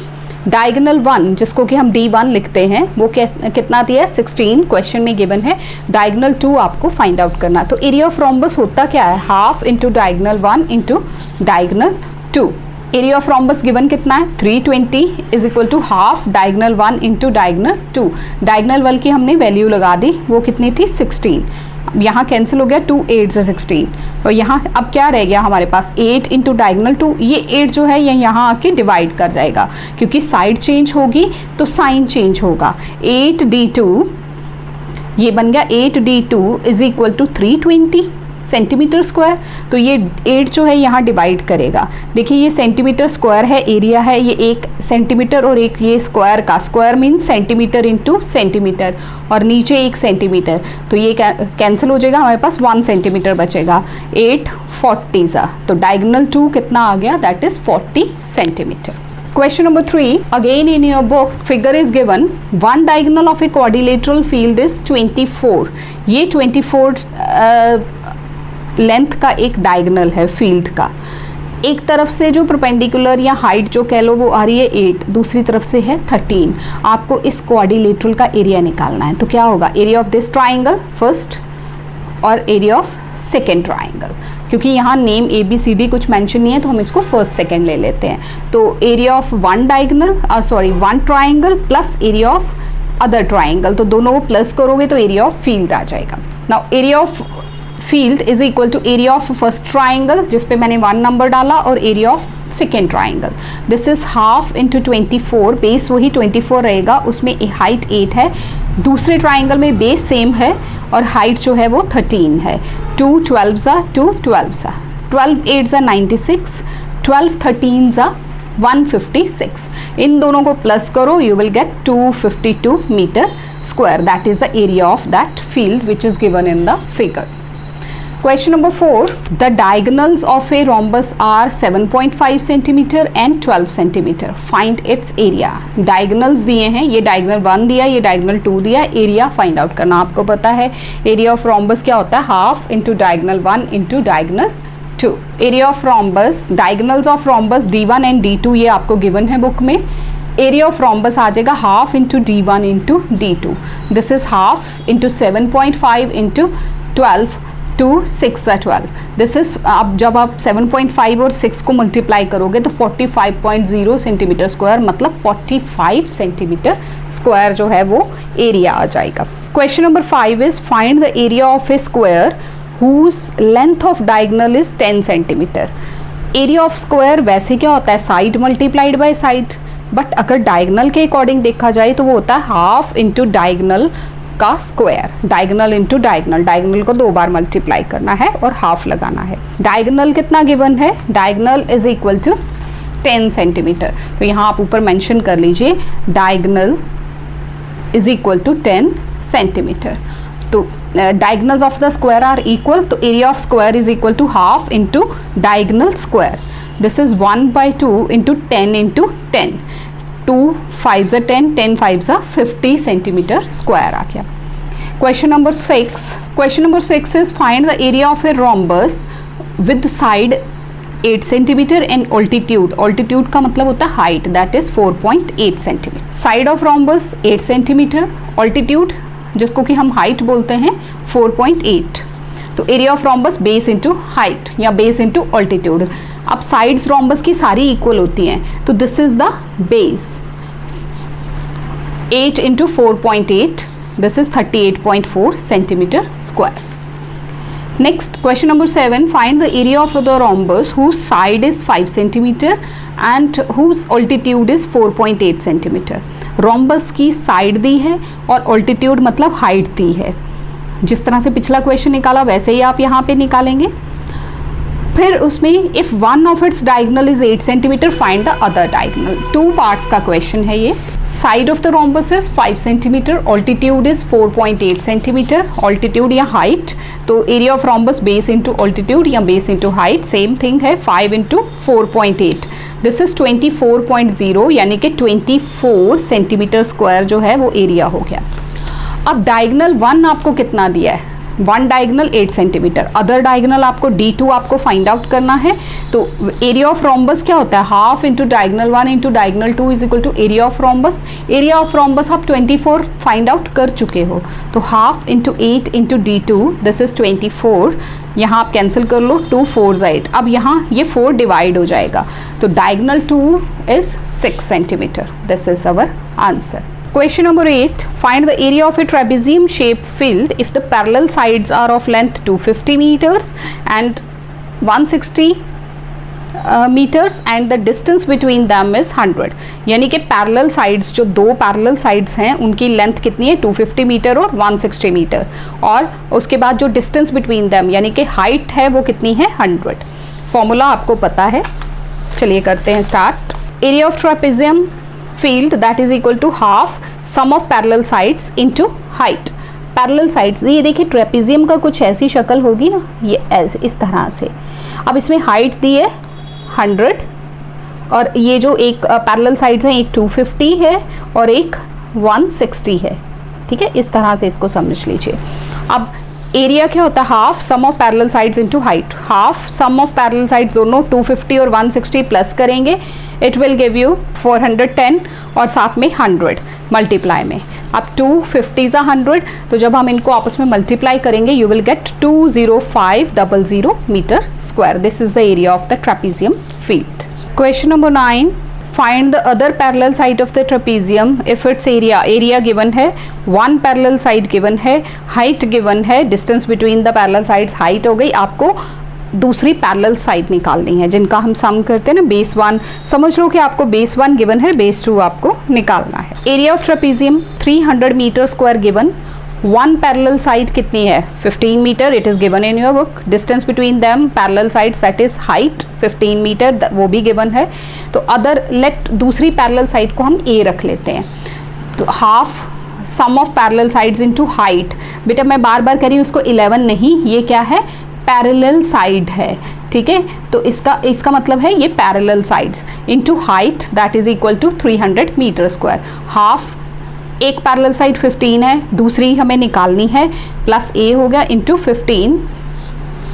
diagonal 1 जिसको कि हम D1 लिखते हैं वो कितना दिया है 16, क्वेश्चन में गिवन है। डायगोनल 2 आपको फाइंड आउट करना। तो एरिया ऑफ रोम्बस होता क्या है, half into diagonal 1 into diagonal 2। Area of rhombus given कितना है 320 is equal to half diagonal 1 into diagonal 2। Diagonal 1 की हमने वैल्यू लगा दी, वो कितनी थी 16। यहाँ कैंसिल हो गया, 2 8 से 16 और यहाँ अब क्या रह गया हमारे पास 8 इंटू डायगोनल 2। ये 8 जो है ये यहाँ आके डिवाइड कर जाएगा, क्योंकि साइड चेंज होगी तो साइन चेंज होगा। 8d2 ये बन गया 8d2 is equal to 320 centimetre square. तो ये 8 जो है यहाँ डिवाइड करेगा। देखिए ये सेंटीमीटर स्क्वायर है, एरिया है ये 1 सेंटीमीटर और एक ये स्क्वायर का, square means centimetre into centimetre और नीचे 1 सेंटीमीटर, तो ये कैंसिल हो जाएगा, हमारे पास 1 सेंटीमीटर बचेगा। 8 40 सा, तो डायगोनल 2 कितना आ गया, that is 40 centimetre. Question number 3, again in your book figure is given, one diagonal of a quadrilateral field is 24। ये 24 लेंथ का एक डायगोनल है फील्ड का। एक तरफ से जो परपेंडिकुलर या हाइट जो कह लो वो आ रही है 8, दूसरी तरफ से है 13। आपको इस क्वाड्रिलेटरल का एरिया निकालना है। तो क्या होगा, area of this triangle first और एरिया ऑफ सेकेंड ट्राइंगल। क्योंकि यहाँ नेम ABCD कुछ मेंशन नहीं है तो हम इसको फर्स्ट सेकेंड ले लेते हैं। तो area of one triangle plus area of other triangle, तो दोनों को प्लस करोगे तो एरिया ऑफ फील्ड आ जाएगा। Now area of field is equal to area of first triangle जिसपे मैंने 1 नंबर डाला और area of second triangle. This is half into 24, base वही 24 रहेगा, उसमें हाइट 8 है। दूसरे ट्राइंगल में बेस सेम है और हाइट जो है वो 13 है। 2 12 ज़ा 2 12 ज़ा 12 8 ज़ा 96, 12 13 ज़ा 156। इन दोनों को प्लस करो, you will get 252 metre square. That is the area of that field which is given in the figure. Question number 4, the diagonals of a rhombus are 7.5 centimeter and 12 centimeter. Find its area. Diagonals दिए हैं, ये diagonal 1 दिया, ये diagonal 2 दिया, area find out करना। आपको पता है एरिया ऑफ रोम्बस क्या होता है, half into diagonal 1 into diagonal 2। Area of rhombus, diagonals of rhombus D1 and D2 ये आपको गिवन है बुक में। एरिया ऑफ रोम्बस आ जाएगा half into D1 into D2। This is half into 7.5 into 12 two 6 ज़ा 12। दिस इज, अब जब आप 7.5 और 6 को मल्टीप्लाई करोगे तो 45.0 सेंटीमीटर स्क्वायर, मतलब 45 सेंटीमीटर स्क्वायर जो है वो एरिया आ जाएगा। Question number 5 is find the area of a square whose length of diagonal is 10 centimetre. Area of square वैसे क्या होता है, side multiplied by side, but अगर डायगोनल के अकॉर्डिंग देखा जाए तो वो होता है हाफ इंटू डायगोनल का square. Diagonal into diagonal, diagonal को 2 बार मल्टीप्लाई करना है और हाफ लगाना है। डायगोनल कितना गिवन है, diagonal is equal to 10 centimetre. तो यहाँ आप ऊपर मेंशन कर लीजिए diagonal is equal to 10 centimetre. तो diagonals of the square are equal, तो area of square is equal to half into diagonal square. This is 1/2 into 10 into 10। 2 5 ज़ा 10, 10 5 ज़ा 50 सेंटीमीटर स्क्वायर आ गया। Question number 6 is find the area of a rhombus with side 8 centimetre and altitude. Altitude का मतलब होता है height, that is 4.8 centimetre. Side of rhombus 8 centimetre, altitude जिसको कि हम हाइट बोलते हैं 4.8। तो area of rhombus base into height या बेस इंटू ऑल्टीट्यूड। अब साइड्स रोम्बस की सारी इक्वल होती हैं, तो this is the base 8 into 4.8, this is 38.4 centimetre square. Next question number 7, find the area of the rhombus whose side is 5 centimetre and whose altitude is 4.8 centimetre. Rhombus की side दी है और altitude मतलब height दी है। जिस तरह से पिछला क्वेश्चन निकाला वैसे ही आप यहाँ पे निकालेंगे। फिर उसमें if one of its diagonal is 8 centimetre find the other diagonal. 2 parts का क्वेश्चन है ये। Side of the rhombus is 5 centimetre, altitude is 4.8 centimetre, altitude या हाइट। तो area of rhombus base into altitude या base into height same thing है, 5 into 4.8। This is 24.0 यानी कि 24 centimetre square जो है वो एरिया हो गया। अब डायगोनल 1 आपको कितना दिया है, one diagonal 8 centimetre, other diagonal आपको D2 आपको फाइंड आउट करना है। तो एरिया ऑफ रोम्बस क्या होता है, half into diagonal 1 into diagonal 2 is equal to area of rhombus. Area of rhombus आप 24 फाइंड आउट कर चुके हो, तो half into 8 into D2 this is 24। यहाँ आप कैंसिल कर लो, 2 4 8। अब यहाँ ये 4 डिवाइड हो जाएगा, तो diagonal 2 is 6 centimetre. This is our answer. Question number 8. Find the area of a trapezium shaped field if the parallel sides are of length 250 meters and 160 meters and the distance between them is 100। यानी कि parallel sides, जो दो parallel sides हैं उनकी length कितनी है, 250 metre और 160 metre, और उसके बाद जो डिस्टेंस बिटवीन दैम यानी कि हाइट है वो कितनी है, 100। फॉर्मूला आपको पता है, चलिए करते हैं start. Area of trapezium field that is equal to half sum of parallel sides into height। Parallel sides, ये देखिए ट्रेपेजियम का कुछ ऐसी शक्ल होगी ना, ये ऐसे इस तरह से। अब इसमें हाइट दी है 100 और ये जो एक पैरेलल साइड्स हैं, एक 250 है और एक 160 है, ठीक है, इस तरह से इसको समझ लीजिए। अब एरिया क्या होता है, half sum of parallel sides into height. Half sum of parallel sides दोनों 250 और 160 प्लस करेंगे, इट विल गिव यू 410 और साथ में 100 मल्टीप्लाई में। अब 250 ज़ा 100, तो जब हम इनको आपस में मल्टीप्लाई करेंगे you will get 20500 metre square. This is the area of the trapezium field. Question number 9। Find the other parallel side of the trapezium if its area given है, one parallel side given है, height given है, distance between the parallel sides height हो गई। आपको दूसरी parallel side निकालनी है, जिनका हम सम करते हैं ना, बेस 1। समझ लो कि आपको बेस 1 गिवन है, बेस 2 आपको निकालना है। Area of trapezium 300 metre square given, one parallel side कितनी है, 15 metre, it is given in your book. Distance between them parallel sides that is height 15 metre, वो भी गिवन है। तो अदर लेट दूसरी पैरेलल साइड को हम ए रख लेते हैं। तो half sum of parallel sides into height, बेटा मैं बार बार कह रही हूँ उसको 11 नहीं, ये क्या है, पैरेलल साइड है, ठीक है। तो इसका मतलब है ये parallel sides into height that is equal to 300 metre square. Half, एक पैरेलल साइड 15 है, दूसरी हमें निकालनी है, प्लस ए हो गया इंटू 15।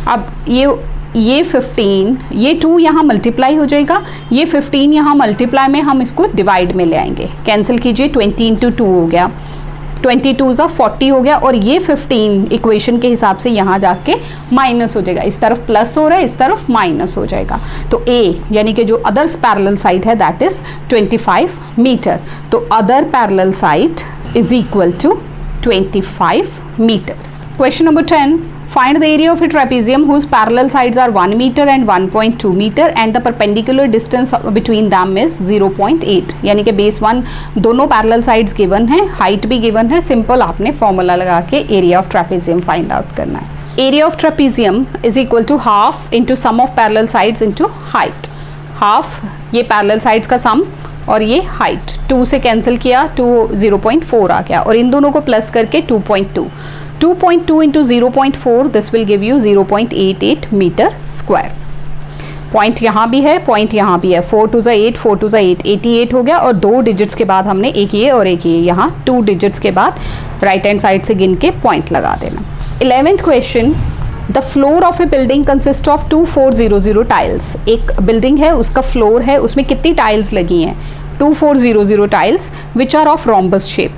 अब ये 15, ये 2 यहाँ मल्टीप्लाई हो जाएगा, ये 15 यहाँ मल्टीप्लाई में हम इसको डिवाइड में ले आएंगे, कैंसिल कीजिए, 20 इंटू 2 हो गया, 22 ज़ा 40 हो गया, और ये 15 इक्वेशन के हिसाब से यहाँ जाके माइनस हो जाएगा, इस तरफ प्लस हो रहा है, इस तरफ माइनस हो जाएगा। तो ए यानी कि जो अदर पैरेलल साइड है दैट इज 25 मीटर। तो other parallel side is equal to 25 metres. Question number 10। Find the area of a trapezium whose parallel sides are 1 meter and 1.2 meter and the perpendicular distance between them is 0.8। यानी कि base 1 दोनों parallel sides given है, height भी given है, simple आपने formula लगा के area of trapezium find out करना है। Area of trapezium is equal to half into sum of parallel sides into height. Half ये पैरेलल साइड्स का सम और ये हाइट, 2 से कैंसिल किया, 2 0.4 आ गया, और इन दोनों को प्लस करके 2.2 into 0.4 this will give you 0.88 metre square. Point यहाँ भी है, पॉइंट यहाँ भी है, 4 2 8, 4 2 8, 88 हो गया, और 2 डिजिट्स के बाद हमने एक ये और एक ये, यहाँ 2 डिजिट्स के बाद राइट हैंड साइड से गिन के पॉइंट लगा देना। 11th question. The floor of A building consist of 2400 tiles. एक बिल्डिंग है, उसका फ्लोर है, उसमें कितनी टाइल्स लगी हैं, 2400 tiles, which are of rhombus shape.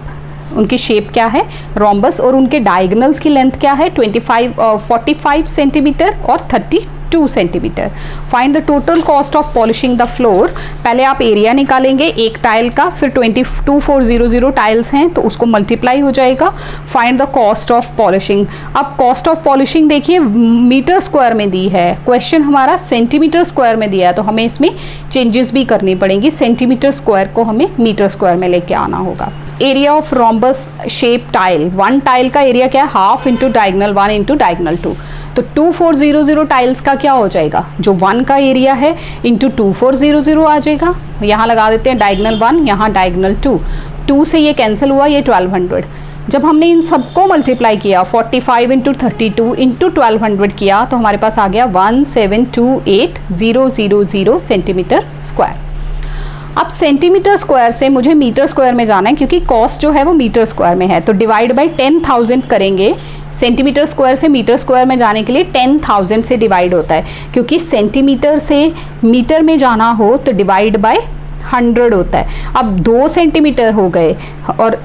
उनकी शेप क्या है, रोम्बस, और उनके डायगनल्स की लेंथ क्या है, 45 सेंटीमीटर और 32 centimetre. Find the total cost of polishing the floor. पहले आप एरिया निकालेंगे एक टाइल का, फिर 22400 टाइल्स हैं तो उसको मल्टीप्लाई हो जाएगा। Find the cost of polishing. अब कॉस्ट ऑफ पॉलिशिंग देखिए मीटर स्क्वायर में दी है, क्वेश्चन हमारा सेंटीमीटर स्क्वायर में दिया है, तो हमें इसमें चेंजेस भी करनी पड़ेंगी, सेंटीमीटर स्क्वायर को हमें मीटर स्क्वायर में लेके आना होगा। Area of rhombus shape tile, one tile का एरिया क्या है, half into diagonal 1 into diagonal 2। तो 2400 टाइल्स का क्या हो जाएगा, जो 1 का एरिया है इंटू 2400 आ जाएगा। यहाँ लगा देते हैं डायगनल 1, यहाँ डायगनल 2, 2 से ये कैंसिल हुआ, ये 1200। जब हमने इन सबको मल्टीप्लाई किया 45 इंटू 32 इंटू 1200 किया तो हमारे पास आ गया 1728000 सेंटीमीटर स्क्वायर। अब सेंटीमीटर स्क्वायर से मुझे मीटर स्क्वायर में जाना है, क्योंकि कॉस्ट जो है वो मीटर स्क्वायर में है, तो डिवाइड बाय 10,000 करेंगे सेंटीमीटर स्क्वायर से मीटर स्क्वायर में जाने के लिए 10,000 से डिवाइड होता है, क्योंकि सेंटीमीटर से मीटर में जाना हो तो डिवाइड बाय 100 होता है। अब 2 सेंटीमीटर हो गए और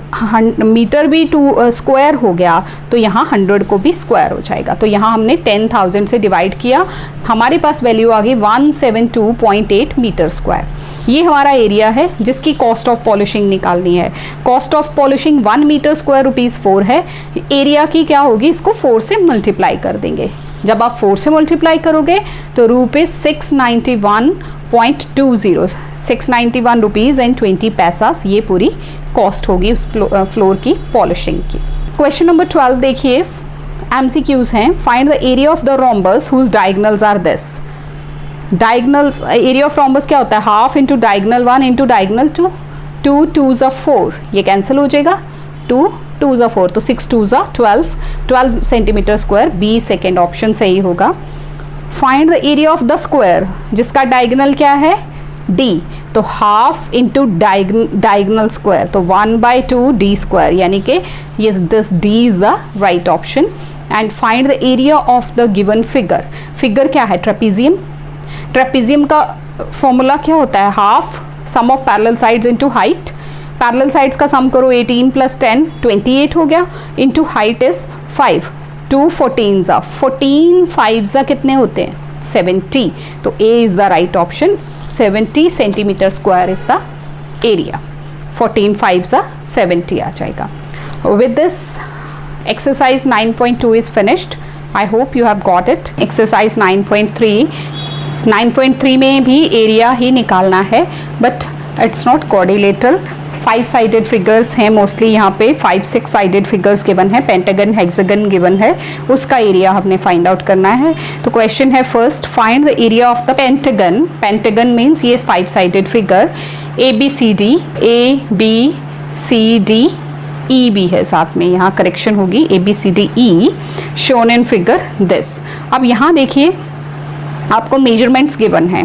मीटर भी 2 स्क्वायर हो गया, तो यहाँ 100 को भी स्क्वायर हो जाएगा। तो यहाँ हमने 10,000 से डिवाइड किया, हमारे पास वैल्यू आ गई 172.8 मीटर स्क्वायर। ये हमारा एरिया है जिसकी कॉस्ट ऑफ पॉलिशिंग निकालनी है। Cost of polishing 1 metre square ₹4 है। एरिया की क्या होगी, इसको 4 से मल्टीप्लाई कर देंगे। जब आप 4 से मल्टीप्लाई करोगे तो ₹691.20 ₹691.20 ये पूरी कॉस्ट होगी उस फ्लोर की पॉलिशिंग की। क्वेश्चन नंबर 12 देखिए, MCQs हैं। Find the area of the rhombus whose diagonals are this. Diagonals, area of rhombus क्या होता है, half into diagonal 1 into diagonal 2, 2 2s are 4, ये कैंसिल हो जाएगा, 2 2s are 4, तो 6 2s are 12 centimetre square. B second option सही होगा। Find the area of the square जिसका डायगोनल क्या है, डी, तो हाफ इंटू डायगोनल स्क्वायर, तो 1/2 डी स्क्वायर, यानी कि ये this D is the right option. And find the area of the given figure. Figure क्या है, ट्रेपीजियम। ट्रेपीजियम का फॉर्मूला क्या होता है, half sum of parallel sides into height. Parallel sides का सम करो, 18 + 10 28 हो गया, into height is 5, 2 14s 14 5s कितने होते हैं, 70। तो A is the right option, 70 centimetre square is the area. 14 5s 70 आ जाएगा। With this exercise 9.2 is finished. I hope you have got it. Exercise 9.3 में भी एरिया ही निकालना है, but it's not quadrilateral. 5 sided figures हैं मोस्टली, यहाँ पे 5-6 sided figures given है, पेंटागन हेक्सागन गिवन है, उसका एरिया हमने फाइंड आउट करना है। तो क्वेश्चन है first, find the area of the pentagon. Pentagon means ये 5 sided figure, ABCD, ABCD E भी है साथ में, यहाँ करेक्शन होगी, ABCDE shown in figure this. अब यहाँ देखिए आपको मेजरमेंट्स गिवन है,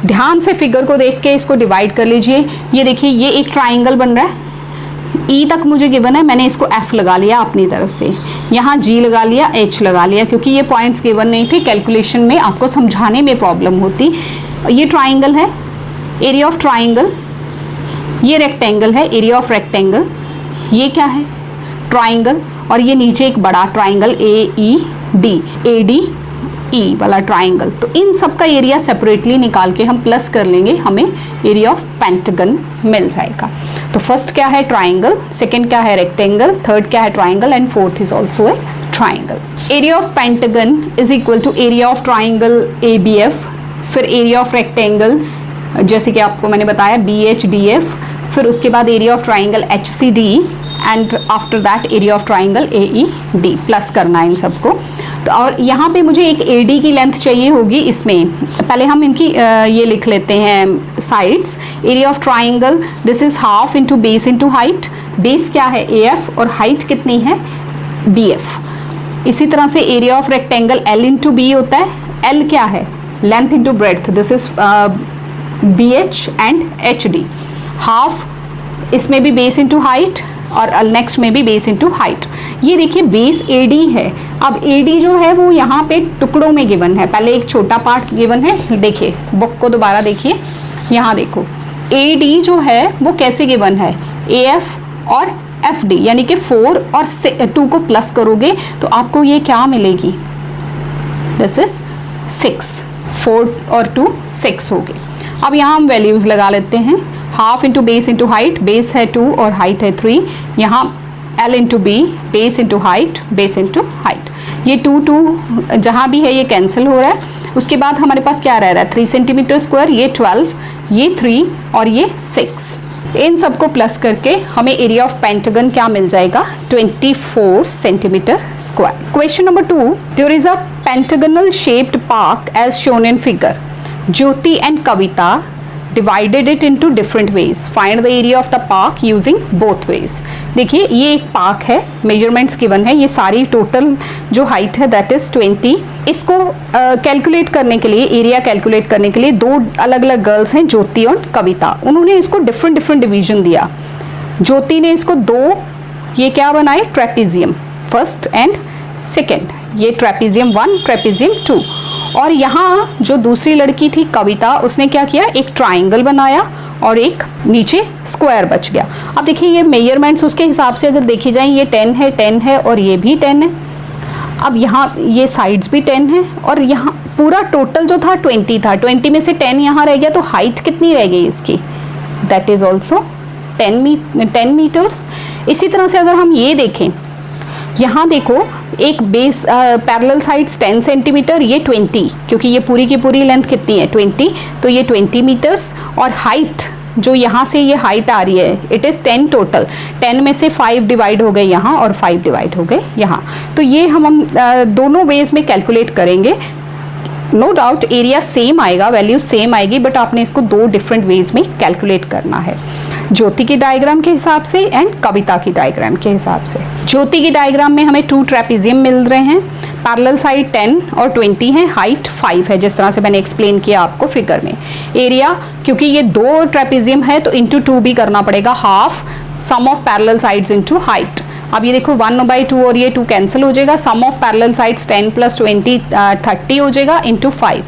ध्यान से फिगर को देख के इसको डिवाइड कर लीजिए। ये देखिए ये एक ट्राइंगल बन रहा है, E तक मुझे गिवन है, मैंने इसको F लगा लिया अपनी तरफ से, यहाँ G लगा लिया, H लगा लिया, क्योंकि ये पॉइंट्स गिवन नहीं थे, कैलकुलेशन में आपको समझाने में प्रॉब्लम होती। ये ट्राइंगल है, एरिया ऑफ ट्राइंगल, ये रेक्टेंगल है, एरिया ऑफ रेक्टेंगल, ये क्या है, ट्राइंगल, और ये नीचे एक बड़ा ट्राइंगल AED वाला ट्राइंगल। तो इन सब का एरिया सेपरेटली निकाल के हम प्लस कर लेंगे, हमें एरिया ऑफ पेंटागन मिल जाएगा। तो फर्स्ट क्या है, ट्राइंगल, सेकंड क्या है, रेक्टेंगल, थर्ड क्या है, triangle, and fourth is also a triangle. Area of pentagon is equal to area of triangle ABF, फिर एरिया ऑफ रेक्टेंगल जैसे कि आपको मैंने बताया BHDF, फिर उसके बाद area of triangle HCD, and after that area of triangle AED। Plus करना है इन सबको। तो और यहाँ पे मुझे एक AD की लेंथ चाहिए होगी, इसमें पहले हम इनकी ये लिख लेते हैं sides. Area of triangle this is half into base into height, base क्या है AF और हाइट कितनी है BF। इसी तरह से area of rectangle L into B होता है, L क्या है, length into breadth, this is BH and HD। Half इसमें भी बेस इंटू हाइट और नेक्स्ट में भी बेस इंटू हाइट। ये देखिए बेस AD है, अब AD जो है वो यहाँ पे टुकड़ों में गिवन है, पहले एक छोटा पार्ट गिवन है, देखिए बुक को दोबारा देखिए, यहाँ देखो AD जो है वो कैसे गिवन है, AF और FD, यानी कि 4 और 2 को प्लस करोगे तो आपको ये क्या मिलेगी, दिस इज 6, 4 और 2 6 हो गए। अब यहाँ हम वैल्यूज लगा लेते हैं, half into base into height, base है 2 और हाइट है 3, यहाँ L into B, base into height, base into height, ये 2 जहाँ भी है ये कैंसिल हो रहा है। उसके बाद हमारे पास क्या रह रहा है, 3 सेंटीमीटर स्क्वायर, ये 12, ये 3 और ये 6। इन सबको प्लस करके हमें एरिया ऑफ पेंटागन क्या मिल जाएगा, 24 centimetre square. Question number 2, there is a pentagonal shaped park as shown in figure. Jyoti and Kavita divided it into different ways. Find the area of the park using both ways. देखिए ये एक park है, measurements given है, ये सारी total जो height है that is 20। इसको कैलकुलेट करने के लिए, एरिया कैलकुलेट करने के लिए 2 अलग अलग गर्ल्स हैं, ज्योति और कविता, उन्होंने इसको डिफरेंट डिवीजन दिया। ज्योति ने इसको 2 ये क्या बनाए, ट्रेपीजियम फर्स्ट एंड सेकेंड, ये ट्रेपीजियम 1, ट्रेपीजियम 2। और यहाँ जो दूसरी लड़की थी कविता, उसने क्या किया, एक ट्राइंगल बनाया और एक नीचे स्क्वायर बच गया। अब देखिए ये मेजरमेंट्स उसके हिसाब से अगर देखी जाए, ये 10 है, 10 है और ये भी 10 है। अब यहाँ ये साइड्स भी 10 है और यहाँ पूरा टोटल जो था 20 था, 20 में से 10 यहाँ रह गया, तो हाइट कितनी रह गई इसकी, दैट इज ऑल्सो 10 मीटर्स। इसी तरह से अगर हम ये देखें, यहाँ देखो एक बेस पैरेलल साइड्स 10 सेंटीमीटर, ये 20, क्योंकि ये पूरी की पूरी लेंथ कितनी है 20, तो ये 20 मीटर्स। और हाइट जो यहाँ से ये हाइट आ रही है, इट इज़ 10 टोटल, 10 में से 5 डिवाइड हो गए यहाँ और 5 डिवाइड हो गए यहाँ। तो ये हम दोनों वेज में कैलकुलेट करेंगे। नो डाउट एरिया सेम आएगा, वैल्यू सेम आएगी, बट आपने इसको 2 डिफरेंट वेज में कैलकुलेट करना है, ज्योति की डायग्राम के हिसाब से एंड कविता की डायग्राम के हिसाब से। ज्योति की डायग्राम में हमें 2 ट्रेपीजियम मिल रहे हैं, पैरेलल साइड 10 और 20 है, हाइट 5 है, जिस तरह से मैंने एक्सप्लेन किया आपको फिगर में। एरिया, क्योंकि ये 2 ट्रेपीजियम है तो इंटू 2 भी करना पड़ेगा, half sum of parallel sides into height. अब ये देखो 1/2 और ये 2 कैंसिल हो जाएगा, सम ऑफ पैरेलल साइड्स 10 + 20 30 हो जाएगा इंटू 5,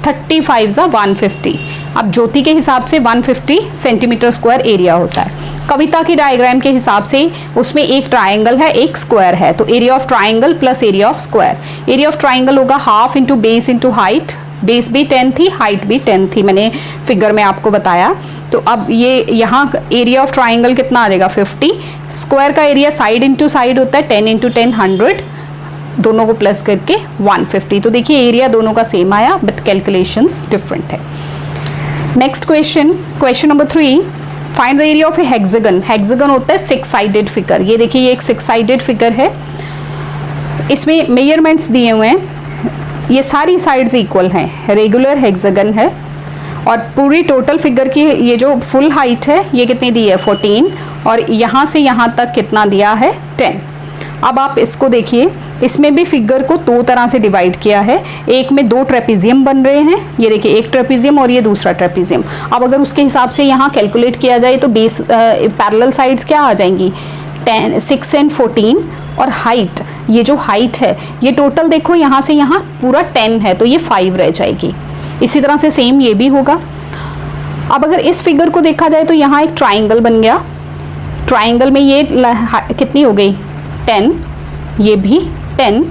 35 = 150। अब ज्योति के हिसाब से 150 सेंटीमीटर स्क्वायर एरिया होता है। कविता की डायग्राम के हिसाब से उसमें एक ट्राइंगल है, एक स्क्वायर है, तो area of triangle plus area of square. Area of triangle होगा half into base into height, base भी 10 थी, हाइट भी 10 थी, मैंने फिगर में आपको बताया। तो अब ये यहाँ एरिया ऑफ ट्राइंगल कितना आ जाएगा 50, स्क्वायर का एरिया साइड इंटू साइड होता है 10 × 10 100, दोनों को प्लस करके 150। तो देखिए एरिया दोनों का सेम आया, बट कैलकुलेशंस डिफरेंट है। Next question, question number 3, find the area of A hexagon. Hexagon होता है 6 साइडेड फिगर। ये देखिए ये एक 6 साइडेड फिगर है, इसमें मेजरमेंट्स दिए हुए हैं, ये सारी साइड्स इक्वल हैं, रेगुलर हेक्सागन है। और पूरी टोटल फिगर की ये जो फुल हाइट है ये कितनी दी है 14, और यहाँ से यहाँ तक कितना दिया है 10। अब आप इसको देखिए, इसमें भी फिगर को 2 तरह से डिवाइड किया है, एक में 2 ट्रेपीजियम बन रहे हैं, ये देखिए एक ट्रेपीजियम और ये दूसरा ट्रेपीजियम। अब अगर उसके हिसाब से यहाँ कैलकुलेट किया जाए तो बेस पैरेलल साइड्स क्या आ जाएंगी 10, 6 और 14, और हाइट, ये जो हाइट है ये टोटल देखो यहाँ से यहाँ पूरा 10 है, तो ये 5 रह जाएगी। इसी तरह से सेम ये भी होगा। अब अगर इस फिगर को देखा जाए तो यहाँ एक ट्राइंगल बन गया, ट्राइंगल में ये कितनी हो गई 10, ये भी 10,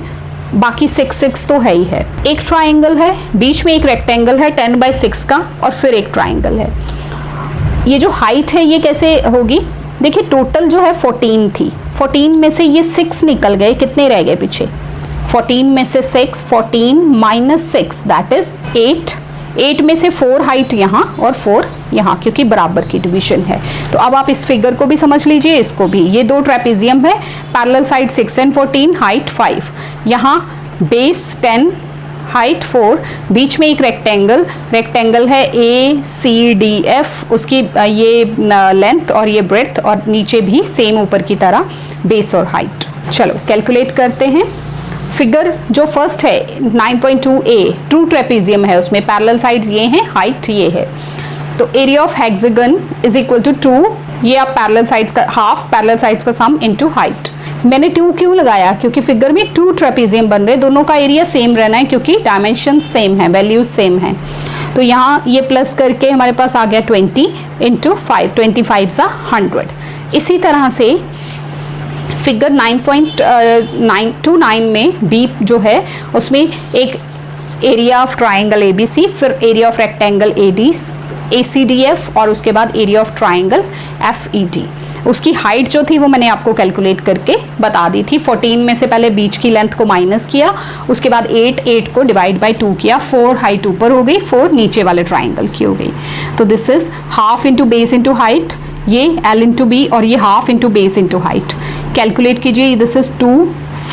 बाकी 6 तो है ही है। एक ट्राइंगल है, बीच में एक रेक्टेंगल है 10/6 का, और फिर एक ट्राइंगल है। ये जो हाइट है ये कैसे होगी, देखिए टोटल जो है 14 थी, 14 में से ये 6 निकल गए, कितने रह गए पीछे 14 में से 6, 14 - 6 दैट इज 8, 8 में से 4 हाइट यहाँ और 4 यहाँ, क्योंकि बराबर की डिवीजन है। तो अब आप इस फिगर को भी समझ लीजिए, इसको भी, ये 2 ट्रेपीजियम है, पैरेलल साइड 6 और 14, हाइट 5, यहाँ बेस 10, हाइट 4, बीच में एक रेक्टेंगल, रेक्टेंगल है ACDF, उसकी ये लेंथ और ये ब्रेड्थ, और नीचे भी सेम ऊपर की तरह बेस और हाइट। चलो कैलकुलेट करते हैं। फिगर जो फर्स्ट है 9.2A, ट्रू ट्रेपीजियम है, उसमें पैरेलल साइड्स ये हैं, हाइट ये है, तो area of hexagon is equal to 2, ये आप पैरेलल साइड्स का हाफ पैरेलल साइड्स का सम इनटू हाइट। मैंने 2 क्यों लगाया, क्योंकि फिगर में 2 ट्रेपीजियम बन रहे, दोनों का एरिया सेम रहना है, क्योंकि डायमेंशन सेम है, वैल्यूज सेम है। तो यहाँ ये प्लस करके हमारे पास आ गया 20 × 5, 25 = 100। इसी तरह से फिगर 9.929 में बी जो है उसमें एक एरिया ऑफ ट्राइंगल ABC, फिर एरिया ऑफ रेक्टेंगल ACDF, और उसके बाद एरिया ऑफ ट्राइंगल FED। उसकी हाइट जो थी वो मैंने आपको कैलकुलेट करके बता दी थी। 14 में से पहले बीच की लेंथ को माइनस किया, उसके बाद 8 को डिवाइड बाय 2 किया, 4 हाइट ऊपर हो गई, 4 नीचे वाले ट्राइंगल की हो गई। तो this is half into base into height, ये L इंटू बी, और ये half into base into height. Calculate कीजिए, दिस इज 2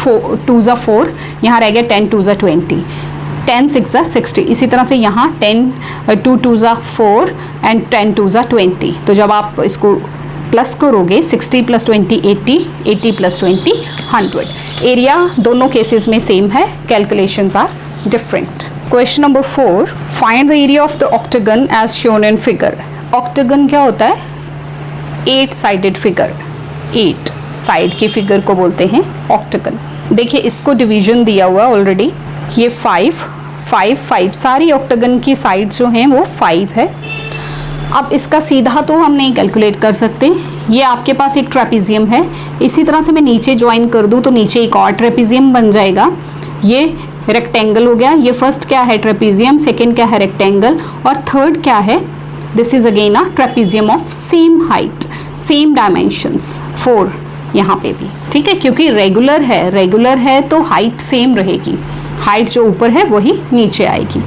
× 4, यहाँ रह गया 10 × 2 = 20, 10 × 6 = 60। इसी तरह से यहाँ 10 × 2 = 4 एंड 10 × 2 = 20। तो जब आप इसको प्लस करोगे 60 + 20 80, 80 + 20 100। एरिया दोनों केसेस में सेम है, calculations are different. Question number 4, find the area of the octagon as shown in figure. Octagon क्या होता है, 8 साइडेड फिगर, 8 साइड की फिगर को बोलते हैं ऑक्टागन। देखिए इसको डिवीजन दिया हुआ ऑलरेडी, ये 5 5 5 सारी ऑक्टागन की साइड जो हैं वो 5 है। अब इसका सीधा तो हम नहीं कैलकुलेट कर सकते, ये आपके पास एक ट्रेपीजियम है, इसी तरह से मैं नीचे ज्वाइन कर दूं तो नीचे एक और ट्रेपीजियम बन जाएगा। ये रेक्टेंगल हो गया, ये फर्स्ट क्या है ट्रेपीजियम, सेकेंड क्या है रेक्टेंगल, और थर्ड क्या है, this is again a trapezium of same height same dimensions 4 यहाँ पे भी, ठीक है, क्योंकि रेगुलर है तो हाइट सेम रहेगी, हाइट जो ऊपर है वही नीचे आएगी।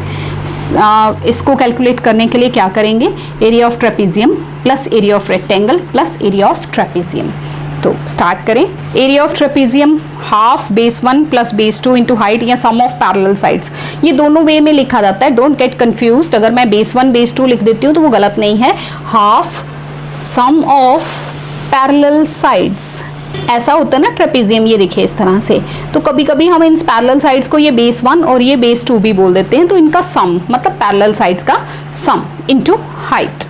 इसको कैलकुलेट करने के लिए क्या करेंगे, area of trapezium plus area of rectangle plus area of trapezium. तो स्टार्ट करें। Area of trapezium half base 1 plus base 2 into height या सम ऑफ पैरेलल साइड्स, ये दोनों वे में लिखा जाता है, डोंट गेट कंफ्यूज्ड। अगर मैं बेस 1 बेस 2 लिख देती हूँ तो वो गलत नहीं है, half sum of parallel sides ऐसा होता है ना ट्रेपीजियम, ये देखिए इस तरह से। तो कभी कभी हम इन पैरेलल साइड्स को ये बेस 1 और ये बेस 2 भी बोल देते हैं, तो इनका सम मतलब पैरेलल साइड्स का sum into height.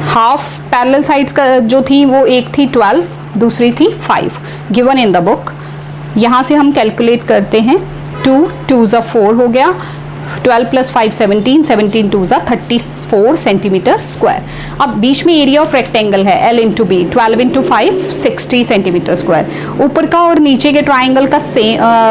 Half parallel sides का जो थी वो एक थी 12, दूसरी थी 5 गिवन इन द बुक। यहाँ से हम कैलकुलेट करते हैं, 2 2 ज़ा 4 हो गया, 12 प्लस 5 17, 17 2 ज़ा 34 सेंटीमीटर स्क्वायर। अब बीच में एरिया ऑफ रेक्टेंगल है L into B, 12 into 5 60 centimetre square. ऊपर का और नीचे के ट्राइंगल का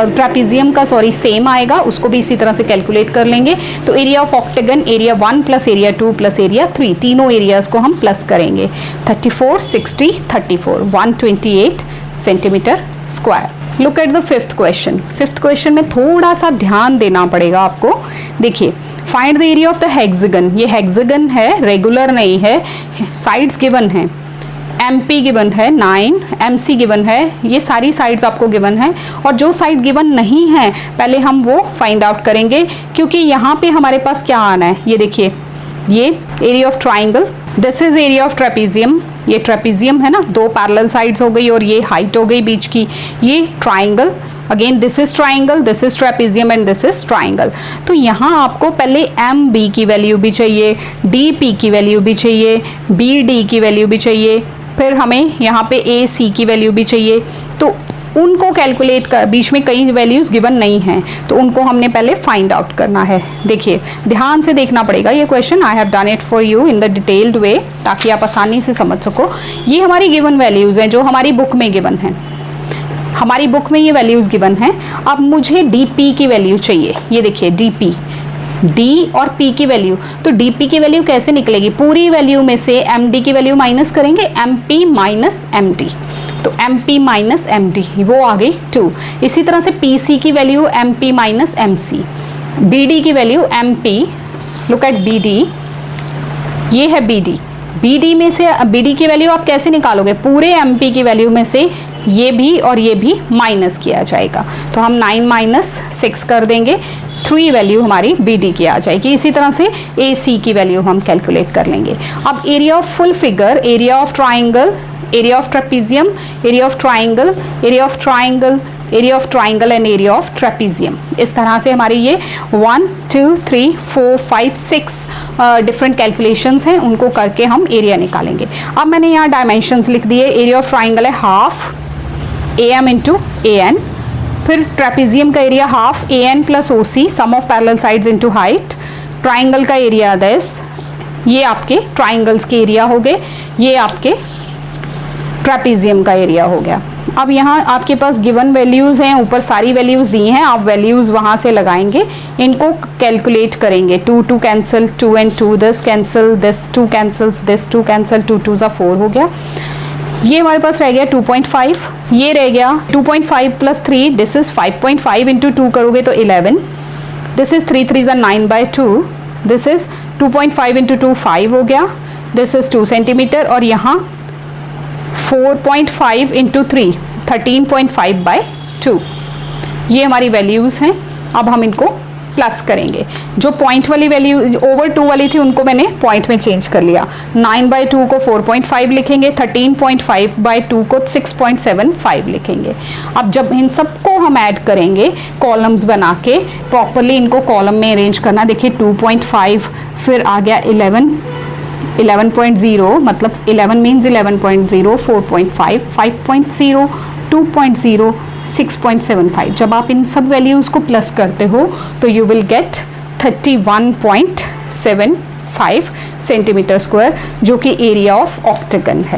ट्रेपीजियम का सेम आएगा, उसको भी इसी तरह से कैलकुलेट कर लेंगे। तो area of octagon, area 1 plus area 2 plus area 3, तीनों एरियाज को हम प्लस करेंगे। 34 60 34 128 centimetre square. Look at the fifth question. Fifth question में थोड़ा सा ध्यान देना पड़ेगा आपको। देखिए, find the area of the hexagon, ये हेक्सागन है, रेगुलर नहीं है, साइड्स गिवन है, MP गिवन है 9, MC गिवन है, ये सारी साइड्स आपको गिवन है। और जो साइड गिवन नहीं है पहले हम वो फाइंड आउट करेंगे, क्योंकि यहाँ पे हमारे पास क्या आना है, ये देखिए, ये area of triangle, this is area of trapezium, ये ट्रेपीजियम है ना, 2 पैरेलल साइड्स हो गई और ये हाइट हो गई बीच की, ये triangle, again this is triangle, this is trapezium and this is triangle. तो यहाँ आपको पहले MB की वैल्यू भी चाहिए, DP की वैल्यू भी चाहिए, BD की वैल्यू भी चाहिए, फिर हमें यहाँ पे AC की वैल्यू भी चाहिए। तो उनको कैलकुलेट कर, बीच में कई वैल्यूज़ गिवन नहीं हैं, तो उनको हमने पहले फाइंड आउट करना है। देखिए ध्यान से देखना पड़ेगा ये question, I have done it for you in the detailed वे, ताकि आप आसानी से समझ सको। ये हमारी गिवन वैल्यूज़ हैं जो हमारी बुक में गिवन हैं, हमारी बुक में ये वैल्यूज़ गिवन हैं। अब मुझे DP की वैल्यू चाहिए, ये देखिए DP, D और P की वैल्यू। तो DP की वैल्यू कैसे निकलेगी, पूरी वैल्यू में से MD की वैल्यू माइनस करेंगे, MP माइनस MD, तो MP माइनस MD वो आ गई 2। इसी तरह से PC की value MP minus MC, BD की value MP, look at BD, ये है BD में से BD की वैल्यू आप कैसे निकालोगे, पूरे MP की वैल्यू में से ये भी और ये भी माइनस किया जाएगा, तो हम 9 माइनस 6 कर देंगे, 3 वैल्यू हमारी BD की आ जाएगी। इसी तरह से AC की वैल्यू हम कैलकुलेट कर लेंगे। अब area of full figure, area of triangle, area of trapezium, area of triangle, area of triangle, area of triangle and area of trapezium, इस तरह से हमारी ये 1 2 3 4 5 6 डिफरेंट कैलकुलेशंस हैं, उनको करके हम एरिया निकालेंगे। अब मैंने यहाँ डायमेंशंस लिख दिए, एरिया ऑफ ट्राइंगल है हाफ AM इंटू AN, फिर ट्रेपीजियम का area half AN plus OC, sum of parallel sides into height, triangle का एरिया दिस, ये आपके ट्राइंगल्स के एरिया हो गए, ये आपके ट्रेपीजियम का एरिया हो गया। अब यहाँ आपके पास गिवन वैल्यूज़ हैं, ऊपर सारी वैल्यूज़ दी हैं, आप वैल्यूज़ वहाँ से लगाएंगे, इनको कैलकुलेट करेंगे। 2 2 cancel, 2 and 2 this cancel, this 2 cancels, this 2 cancel, 2 2 ज़ा 4 हो गया। ये हमारे पास रह गया 2.5, ये रह गया 2.5 प्लस 3, दिस इज 5.5 इंटू 2 करोगे तो 11, दिस इज 3 3 ज़ा 9/2, दिस इज 2.5 इंटू 2 5 हो गया, दिस इज 2 सेंटीमीटर, और यहाँ 4.5 इंटू 3 13.5/2, ये हमारी वैल्यूज़ हैं। अब हम इनको प्लस करेंगे, जो पॉइंट वाली वैल्यू ओवर 2 वाली थी उनको मैंने पॉइंट में चेंज कर लिया। 9/2 को 4.5 लिखेंगे, 13.5/2 को 6.75 लिखेंगे। अब जब इन सबको हम ऐड करेंगे कॉलम्स बना के, प्रॉपरली इनको कॉलम में अरेंज करना। देखिए 2.5, फिर आ गया 11.0, मतलब 11 मीन्स 11.0, 4.5, 5.0, 2.0, 6.75। जब आप इन सब वैल्यूज़ को प्लस करते हो तो you will gate 31.75 centimetre square, जो कि एरिया ऑफ ऑक्टेगन है।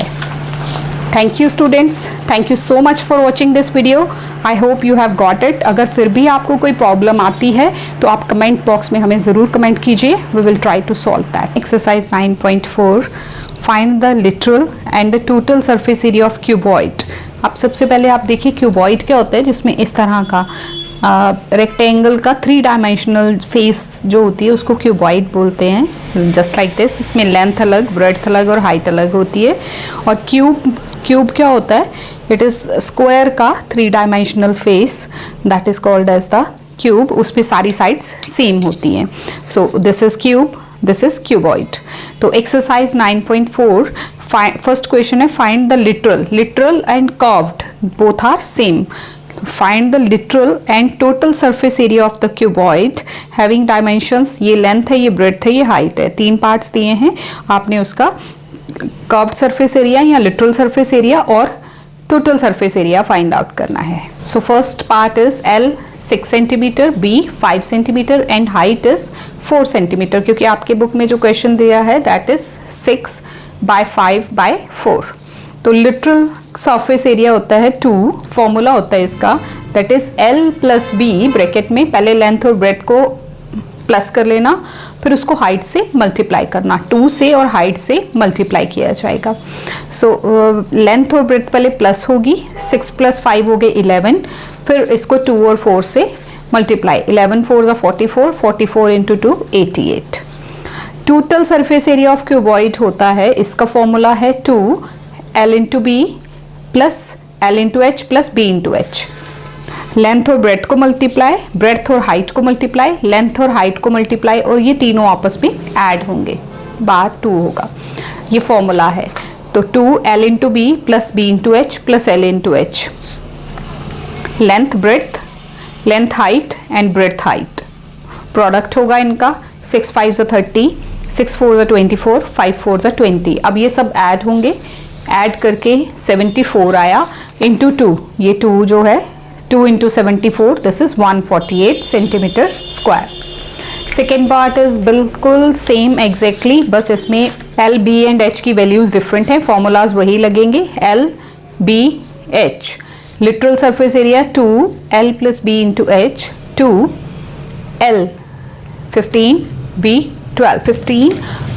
Thank you students, thank you so much for watching this video. I hope you have got it. अगर फिर भी आपको कोई प्रॉब्लम आती है तो आप कमेंट बॉक्स में हमें ज़रूर कमेंट कीजिए, we will try to solve that. Exercise 9.4, find the lateral and the total surface area of cuboid. अब सबसे पहले आप देखिए क्यूबॉइड क्या होता है, जिसमें इस तरह का रेक्टेंगल का 3 डायमेंशनल फेस जो होती है उसको क्यूबॉइड बोलते हैं, जस्ट लाइक दिस। इसमें लेंथ अलग, ब्रेड्थ अलग और हाइट अलग होती है। और क्यूब क्या होता है, इट इज़ स्क्वायर का 3 dimensional face, that is called as the cube. उस पर सारी साइड्स सेम होती हैं। So this is cube, this is cuboid. तो एक्सरसाइज 9.4 फर्स्ट क्वेश्चन है, find the lateral and curved both are same. Find the lateral and total surface area of the cuboid having dimensions, ये length है, ये breadth है, ये height है। 3 parts दिए हैं, आपने उसका कर्व्ड सरफेस एरिया या लिटरल सरफेस एरिया और total surface area find out करना है। So first part is L 6 centimetre, B 5 centimetre and height is 4 centimetre, क्योंकि आपके बुक में जो क्वेश्चन दिया है दैट इज 6 by 5 by 4। तो लिटरल सरफेस एरिया होता है 2, फॉर्मूला होता है इसका, that is L plus B, bracket में पहले लेंथ और ब्रेड्थ को प्लस कर लेना, फिर उसको हाइट से मल्टीप्लाई करना, 2 से और हाइट से मल्टीप्लाई किया जाएगा। सो लेंथ और ब्रेड्थ पहले प्लस होगी, 6 + 5 हो गए 11, फिर इसको 2 और 4 से multiply, 11 4 = 44, 44 × 2 88। Total surface area of cuboid होता है, इसका फॉर्मूला है 2L × B plus L × H plus B × H। Length और ब्रेड्थ को मल्टीप्लाई, ब्रेड्थ और हाइट को मल्टीप्लाई, लेंथ और हाइट को मल्टीप्लाई, और ये तीनों आपस में ऐड होंगे, बार 2 होगा। ये फॉर्मूला है। तो 2L × B plus B × H plus L × H। Length breadth, length height and breadth height, product होगा इनका 6 5 = 30, 6 4 = 24, 5 4 = 20। अब ये सब ऐड होंगे, ऐड करके 74 आया इंटू 2, ये 2 जो है 2 × 74, this is 148 centimetre square. Second part is बिल्कुल सेम एग्जैक्टली, बस इसमें L B एंड H की वैल्यूज डिफरेंट हैं, फॉर्मूलाज वही लगेंगे, L B H। Literal surface area 2L + B × H, 2L 15 B 12, 15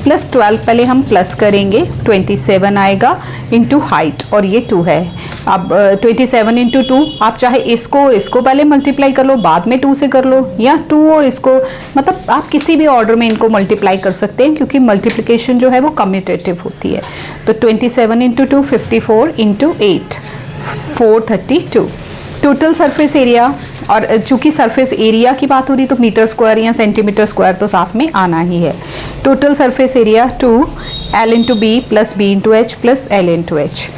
+ 12 पहले हम प्लस करेंगे, 27 आएगा इंटू हाइट, और ये 2 है। अब 27 × 2, आप चाहे इसको पहले मल्टीप्लाई कर लो, बाद में 2 से कर लो, या 2 और इसको, मतलब आप किसी भी ऑर्डर में इनको मल्टीप्लाई कर सकते हैं, क्योंकि मल्टीप्लिकेशन जो है वो कम्यूटेटिव होती है। तो 27 × 2 54 × 8 432। टोटल सरफेस एरिया, और चूंकि सरफेस एरिया की बात हो रही तो मीटर स्क्वायर या सेंटीमीटर स्क्वायर तो साथ में आना ही है। Total surface area 2L × B plus B × H plus L × H।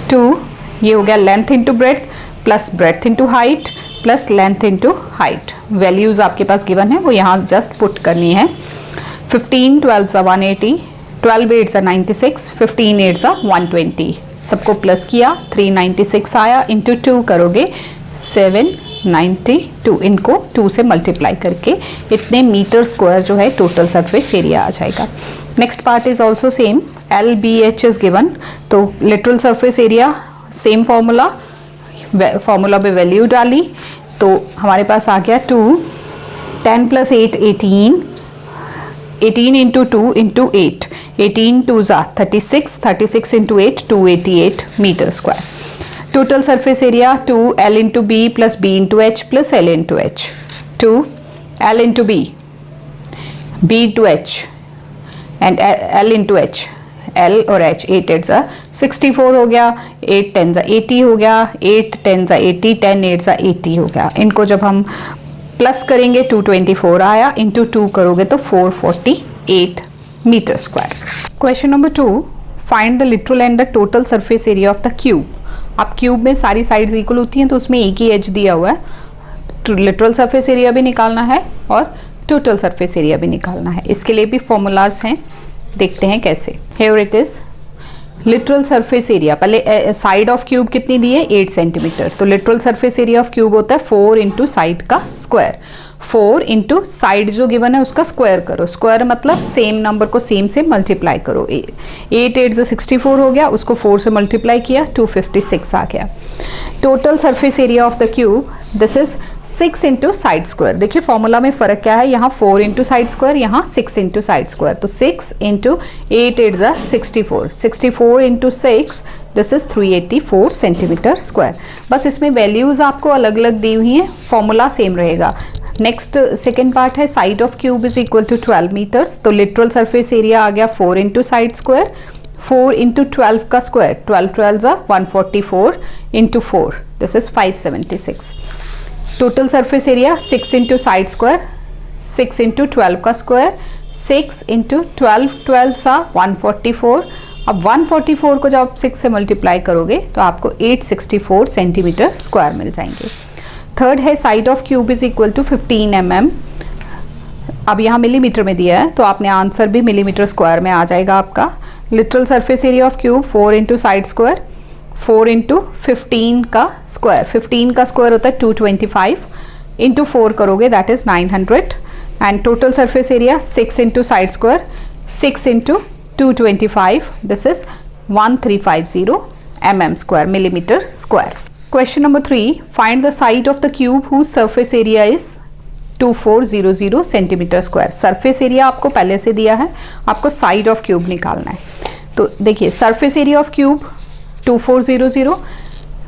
2 ये हो गया length into breadth plus breadth into height plus length into height. Values आपके पास गिवन है, वो यहाँ जस्ट पुट करनी है। 15 12 = 180, 12 8 = 96, 15 8 = 120। सबको प्लस किया, 396 आया, इंटू 2 करोगे 792, इनको 2 से मल्टीप्लाई करके इतने मीटर स्क्वायर जो है टोटल सरफेस एरिया आ जाएगा। Next part is also same, L B H is given, तो literal surface area same formula पे वैल्यू डाली, तो हमारे पास आ गया 2, 10 + 8 18, 18 × 2 × 8, 18 2 = 36, 36 × 8 288 metre square. Total surface area 2L × B plus B × H plus L × H, 2L × B, B × H and L × H, L और H, 8 8 = 64 हो गया, 8 10 = 80 हो गया, 8 10 = 80, 10 8 = 80 हो गया। इनको जब हम प्लस करेंगे 224 आया, इंटू 2 करोगे तो 448 metre square. Question number 2, find the lateral and the total surface area of the cube. अब क्यूब में सारी साइड्स इक्वल होती हैं, तो उसमें एक ही एज दिया हुआ है। लिटरल सरफेस एरिया भी निकालना है और टोटल सरफेस एरिया भी निकालना है। इसके लिए भी फॉर्मूलाज हैं, देखते हैं कैसे। Here it is, lateral surface area, पहले साइड ऑफ क्यूब कितनी दी है 8 सेंटीमीटर, तो literal surface area of cube होता है 4 इंटू साइड का स्क्वायर, 4 इंटू साइड जो गिवन है उसका स्क्वायर करो, स्क्वायर मतलब सेम नंबर को सेम से मल्टीप्लाई करो, 8 8 से 64 हो गया, उसको 4 से मल्टीप्लाई किया 256 आ गया। Total surface area of the cube this is 6 into side square. देखिए फॉर्मूला में फर्क क्या है, यहाँ 4 इंटू साइड स्क्वायर, यहाँ 6 इंटू साइड स्क्वायर, तो 6 इंटू 8 8 जा 64, 64 into 6 this is 384 centimetre square. बस इसमें वैल्यूज आपको अलग अलग दी हुई हैं, फॉर्मूला सेम रहेगा। नेक्स्ट सेकेंड पार्ट है side of cube is equal to 12 metres, तो लिटरल सरफेस एरिया आ गया 4 इंटू साइड स्क्वायर, 4 इंटू 12 का स्क्वायर, 12 12 जा 144 into 4 this is 576। Total surface area 6 into side square, 6 into 12 का स्क्वायर, 6 इंटू 12 12 सा 144, अब 144 को जब आप 6 से मल्टीप्लाई करोगे तो आपको 864 सेंटीमीटर स्क्वायर मिल जाएंगे। थर्ड है side of cube is equal to 15 mm, अब यहाँ मिलीमीटर में दिया है तो आपने आंसर भी मिलीमीटर स्क्वायर में आ जाएगा आपका। Literal surface area of cube 4 into side square, 4 into 15 का स्क्वायर, 15 का स्क्वायर होता है 225, इंटू 4 करोगे that is 900, and total surface area 6 into side square, 6 into 225 this is 1350 mm square, millimetre square. Question number 3, find the side of the cube whose surface area is 2400 centimetre square. Surface area आपको पहले से दिया है, आपको side of cube निकालना है। तो देखिए सरफेस एरिया ऑफ क्यूब 2400,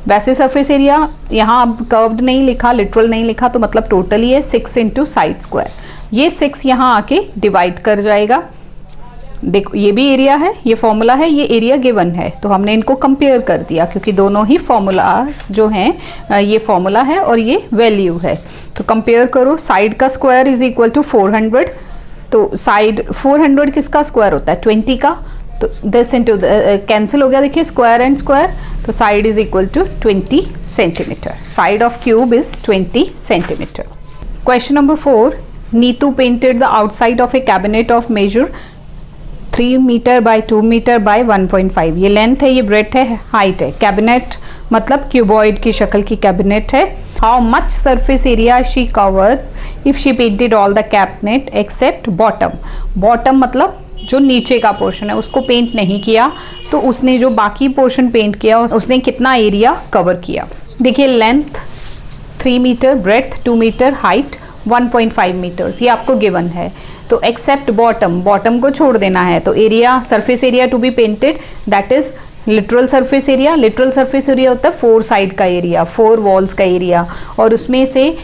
वैसे सरफेस एरिया यहाँ अब कर्व्ड नहीं लिखा, लिटरल नहीं लिखा, तो मतलब टोटल ही है 6 इंटू साइड स्क्वायर, ये 6 यहाँ आके डिवाइड कर जाएगा। देखो ये भी एरिया है, ये फॉर्मूला है, ये एरिया गिवन है, तो हमने इनको कंपेयर कर दिया क्योंकि दोनों ही फॉर्मूलाज जो हैं ये फॉर्मूला है और ये वैल्यू है, तो कंपेयर करो। साइड का स्क्वायर इज इक्वल टू 400, तो साइड 400 किसका स्क्वायर होता है 20 का, तो दिस इंटू कैंसिल हो गया, देखिए स्क्वायर एंड स्क्वायर, तो side is equal to 20 centimetre, side of cube is 20 centimetre. Question number 4, Neetu painted the outside of a cabinet of measure 3 metre by 2 metre by 1.5, ये length है, ये breath है, height है। Cabinet मतलब cuboid की शक्ल की कैबिनेट है। How much surface area she covered if she painted all the cabinet except bottom, bottom मतलब जो नीचे का पोर्शन है उसको पेंट नहीं किया, तो उसने जो बाकी पोर्शन पेंट किया उसने कितना एरिया कवर किया। देखिए length 3 metre, breadth 2 metre, height 1.5 metres, ये आपको गिवन है। तो एक्सेप्ट बॉटम, बॉटम को छोड़ देना है, तो area surface area to be painted that is lateral surface area. Lateral surface area होता है 4 साइड का एरिया, 4 वॉल्स का एरिया, और उसमें से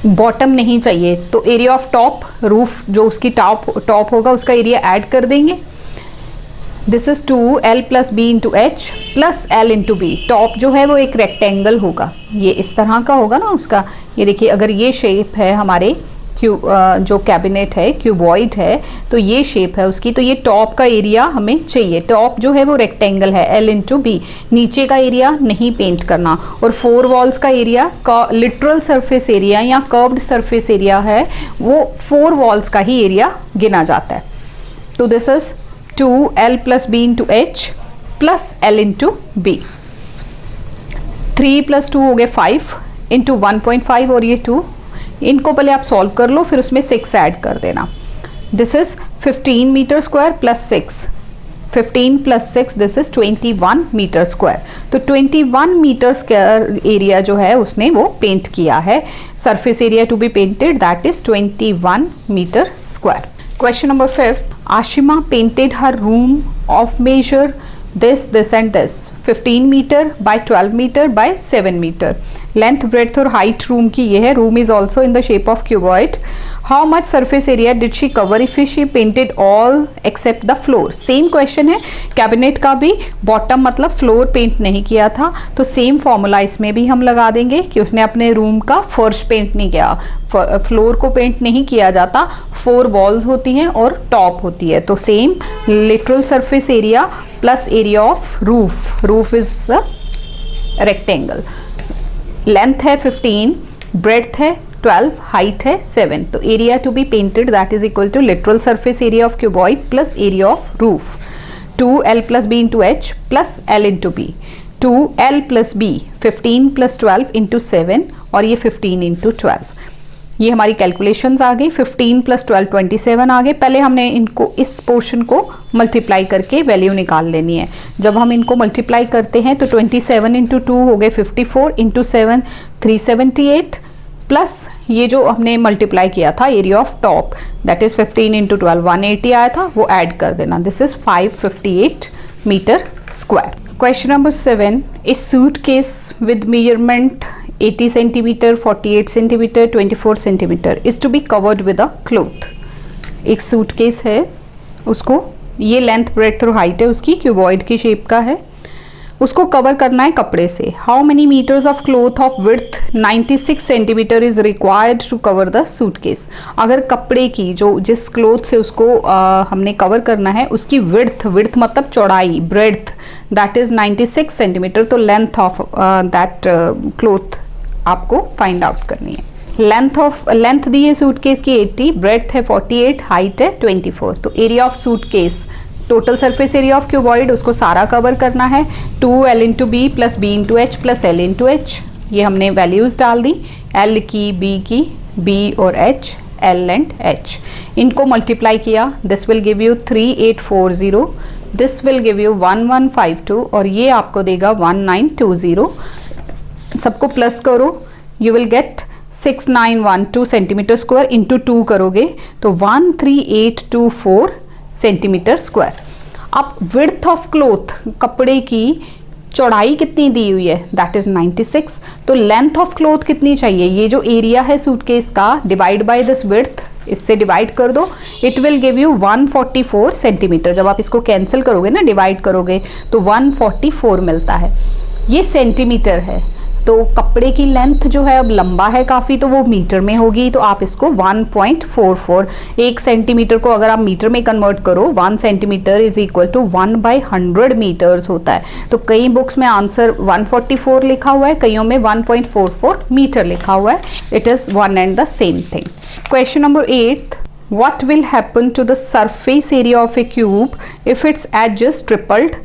बॉटम नहीं चाहिए, तो एरिया ऑफ टॉप, रूफ जो उसकी टॉप होगा उसका एरिया ऐड कर देंगे। This is 2l plus B into H plus L into B. Top जो है वो एक रेक्टेंगल होगा, ये इस तरह का होगा ना उसका, ये देखिए अगर ये शेप है हमारे जो कैबिनेट है क्यूबॉइड है, तो ये शेप है उसकी, तो ये टॉप का एरिया हमें चाहिए। टॉप जो है वो रेक्टेंगल है, एल इंटू बी, नीचे का एरिया नहीं पेंट करना, और 4 वॉल्स का एरिया लिटरल सरफेस एरिया या कर्व्ड सरफेस एरिया है वो 4 वॉल्स का ही एरिया गिना जाता है। तो this is 2l plus B into H plus L into B, 3 plus 2 हो गए 5 इंटू 1.5 और ये 2, इनको पहले आप सॉल्व कर लो फिर उसमें 6 ऐड कर देना। This is 15 metre square plus 6, 15 plus 6 this is 21 metre square, तो 21 मीटर स्क्वायर एरिया जो है उसने वो पेंट किया है। Surface area to be painted that is 21 metre square. Question number 5, Ashima painted her room of measure this and this 15 metre by 12 metre by 7 metre. Length breadth और height room की ये है। Room is also in the shape of cuboid. How much surface area did she cover if she painted all except the floor. Same question है, cabinet का भी bottom मतलब floor paint नहीं किया था, तो सेम फॉर्मूला इसमें भी हम लगा देंगे कि उसने अपने रूम का फर्श पेंट नहीं किया। फ्लोर को पेंट नहीं किया जाता, 4 वॉल्स होती हैं और टॉप होती है, तो same lateral surface area plus area of roof, roof is rectangle. Length है 15, ब्रेड्थ है 12, हाइट है 7, तो area to be painted that is equal to lateral surface area of cuboid plus area of roof. 2l plus B into H plus L into B, 2l plus B 15 plus 12 into 7 और ये 15 into 12। ये हमारी calculations आ गई। 15 plus 12 27 आ गए। पहले हमने इनको इस पोर्शन को मल्टीप्लाई करके वैल्यू निकाल लेनी है। जब हम इनको मल्टीप्लाई करते हैं तो 27 इंटू 2 हो गए 54 इंटू 7 378 प्लस ये जो हमने मल्टीप्लाई किया था area of top that is 15 into 12 180 आया था, वो ऐड कर देना। This is 558 metre square. Question number 7, a suitcase with measurement 80 centimetre 48 centimetre 24 centimetre is to be covered with a cloth. एक सूटकेस है, उसको ये लेंथ ब्रेड्थ और हाइट है उसकी, क्यूबॉइड की शेप का है, उसको कवर करना है कपड़े से। How many metres of cloth of width 96 centimetre is required to cover the suitcase. अगर कपड़े की जो जिस क्लॉथ से उसको हमने कवर करना है उसकी विड्थ मतलब चौड़ाई, ब्रेड्थ दैट इज 96 सेंटीमीटर, तो लेंथ ऑफ दैट क्लॉथ आपको फाइंड आउट करनी है। लेंथ दी है सूटकेस की 80, ब्रेड्थ है 48, हाइट है 24। तो area of suitcase, total surface area of cuboid, उसको सारा कवर करना है। 2l into B plus B into H plus L into H, ये हमने वैल्यूज डाल दी, l की, b और h, l एंड h, इनको मल्टीप्लाई किया। This will give you 3840, this will give you 1152 और ये आपको देगा 1920। सबको प्लस करो, you will get 6912 centimetre square into 2 करोगे तो 13824 सेंटीमीटर स्क्वायर। अब विड्थ ऑफ क्लॉथ, कपड़े की चौड़ाई कितनी दी हुई है दैट इज 96, तो लेंथ ऑफ क्लॉथ कितनी चाहिए, ये जो एरिया है सूटकेस का डिवाइड बाय दिस विड्थ, इससे डिवाइड कर दो, it will give you 144 centimetre. जब आप इसको कैंसिल करोगे ना, डिवाइड करोगे तो 144 मिलता है। ये सेंटीमीटर है, तो कपड़े की लेंथ जो है अब लंबा है काफ़ी, तो वो मीटर में होगी, तो आप इसको 1.44, 1 सेंटीमीटर को अगर आप मीटर में कन्वर्ट करो 1 centimetre is equal to 1/100 metres होता है। तो कई बुक्स में आंसर 144 लिखा हुआ है, कईयों में 1.44 मीटर लिखा हुआ है। It is one and the same thing. Question number 8, what will happen to the surface area of a cube if its edge is tripled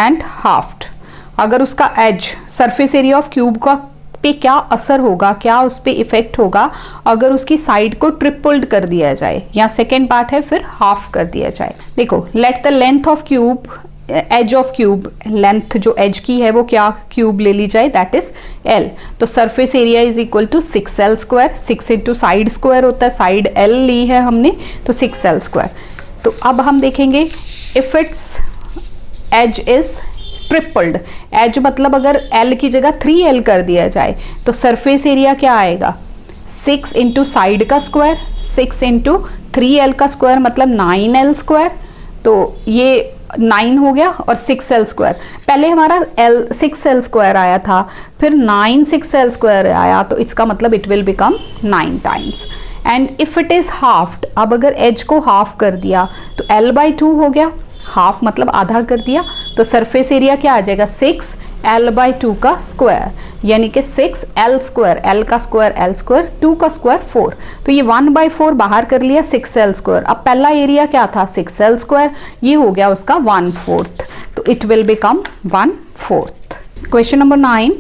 and halved? अगर उसका edge, surface area of cube का पे क्या असर होगा, क्या उस पे इफेक्ट होगा अगर उसकी साइड को ट्रिपल्ड कर दिया जाए, या सेकेंड पार्ट है फिर हाफ कर दिया जाए। देखो, let the length of cube, edge of cube, length जो एज की है वो क्या क्यूब ले ली जाए दैट इज एल, तो surface area is equal to 6l square, 6 into side square होता है, साइड l ली है हमने तो 6l स्क्वायर। तो अब हम देखेंगे if its edge is tripled, edge मतलब अगर l की जगह 3l कर दिया जाए तो सरफेस एरिया क्या आएगा, 6 इंटू साइड का स्क्वायर, 6 इंटू 3l का स्क्वायर मतलब 9l स्क्वायर, तो ये 9 हो गया और 6l स्क्वायर। पहले हमारा 6l स्क्वायर आया था, फिर 9 6l स्क्वायर आया, तो इसका मतलब it will become 9 times. And if it is halved, अब अगर एज को हाफ कर दिया तो l/2 हो गया, हाफ मतलब आधा कर दिया, तो सरफेस एरिया क्या आ जाएगा 6l/2 का स्क्वायर, यानी कि 6l स्क्वायर, l का स्क्वायर l स्क्वायर, 2 का स्क्वायर 4, तो ये 1/4 बाहर कर लिया 6l स्क्वायर। अब पहला एरिया क्या था 6l स्क्वायर, ये हो गया उसका 1/4, तो it will become 1/4। Question number 9,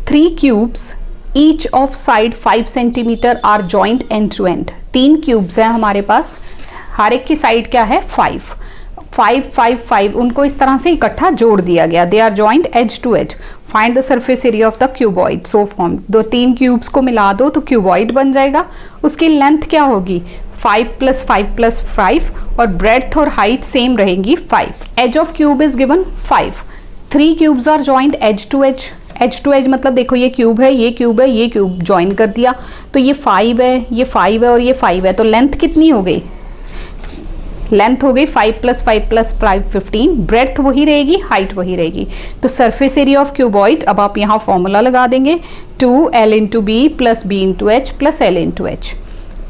3 cubes each of side 5 centimetre are joined end to end. 3 cubes हैं हमारे पास, हर एक की साइड क्या है 5, 5 5 5, उनको इस तरह से इकट्ठा जोड़ दिया गया, they are joined edge to edge. Find the surface area of the cuboid so formed. 3 cubes को मिला दो तो क्यूबॉइड बन जाएगा। उसकी लेंथ क्या होगी 5 + 5 + 5 और ब्रेड्थ और हाइट सेम रहेंगी 5। Edge of cube is given 5। 3 cubes are joined edge to edge. Edge to edge मतलब देखो ये क्यूब है, ये क्यूब है, ये क्यूब ज्वाइन कर दिया, तो ये 5 है, ये 5 है और ये 5 है, तो लेंथ कितनी हो गई, लेंथ हो गई 5 + 5 + 5 15, ब्रेड्थ वही रहेगी, हाइट वही रहेगी। तो सरफेस एरिया ऑफ क्यूबॉइड, अब आप यहाँ फॉर्मूला लगा देंगे 2l × b + b × h + l × h।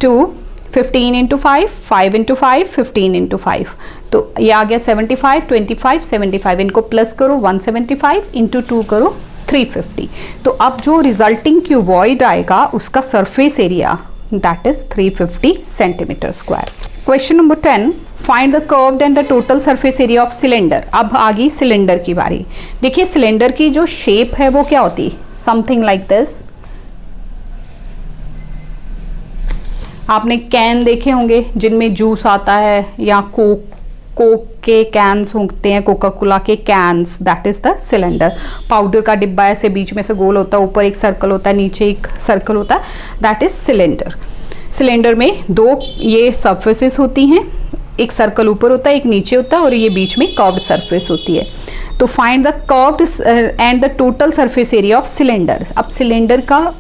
2 15 × 5, 5 × 5, 15 × 5, तो ये आ गया 75, 25, 75, इनको प्लस करो 175 × 2 करो 350। तो अब जो रिजल्टिंग क्यूबॉइड आएगा उसका surface area that is 350 centimetre square. Question number 10, find the curved and the total surface area of cylinder. अब आ गई सिलेंडर की बारी। देखिए सिलेंडर की जो शेप है वो क्या होती है, समथिंग लाइक दिस। आपने कैन देखे होंगे जिनमें जूस आता है, या कोक के कैंस होते हैं, कोका कोला के cans, that is the cylinder. Powder का डिब्बा ऐसे बीच में से गोल होता है, ऊपर एक सर्कल होता है, नीचे एक सर्कल होता है, दैट इज सिलेंडर। सिलेंडर में दो ये सरफेसेस होती हैं, एक सर्कल ऊपर होता है, एक नीचे होता है, और ये बीच में कर्व्ड सरफेस होती है। तो find the curved and the total surface area of cylinder. अब सिलेंडर का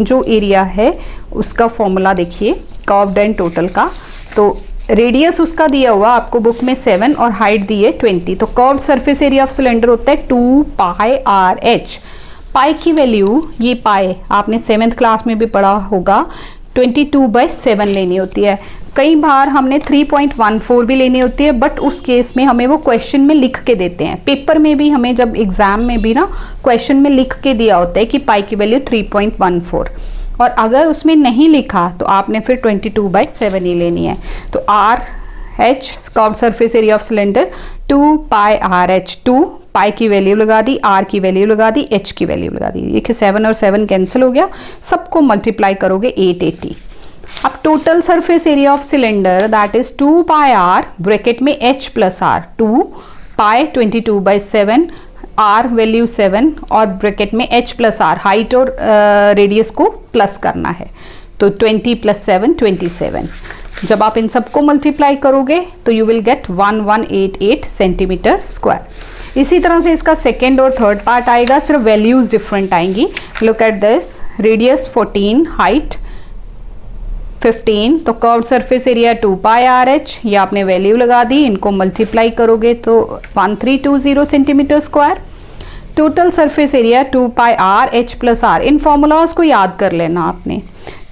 जो एरिया है उसका फॉर्मूला देखिए, कर्व्ड एंड टोटल का। तो रेडियस उसका दिया हुआ आपको बुक में 7 और हाइट दी है 20। तो curved surface area of cylinder होता है 2 पाई आर एच। पाई की वैल्यू, ये पाई आपने 7th क्लास में भी पढ़ा होगा, 22/7 लेनी होती है। कई बार हमने 3.14 भी लेनी होती है, बट उस केस में हमें वो क्वेश्चन में लिख के देते हैं। पेपर में भी हमें जब एग्जाम में भी ना क्वेश्चन में लिख के दिया होता है कि पाई की वैल्यू 3.14, और अगर उसमें नहीं लिखा तो आपने फिर 22/7 ही लेनी है। तो R H curved surface area of cylinder 2 pi R H. 2 pi की वैल्यू लगा दी, आर की वैल्यू लगा दी, एच की वैल्यू लगा दी। देखिए 7 और 7 कैंसिल हो गया, सबको मल्टीप्लाई करोगे 880। अब total surface area of cylinder that is 2 pi r bracket में h plus r, 2 pi 22/7, r value 7 और ब्रैकेट में एच प्लस आर, हाइट और रेडियस को प्लस करना है। तो 20 + 7 27। जब आप इन सबको मल्टीप्लाई करोगे तो you will gate 1188 centimetre square. इसी तरह से इसका सेकेंड और थर्ड पार्ट आएगा, सिर्फ वैल्यूज डिफरेंट आएंगी। Look at this, radius 14, height 15, तो curved surface area 2 pi R H, ये आपने वैल्यू लगा दी, इनको मल्टीप्लाई करोगे तो 1320 centimetre square. Total surface area 2 pi R H plus R. इन फॉर्मूलाज को याद कर लेना आपने।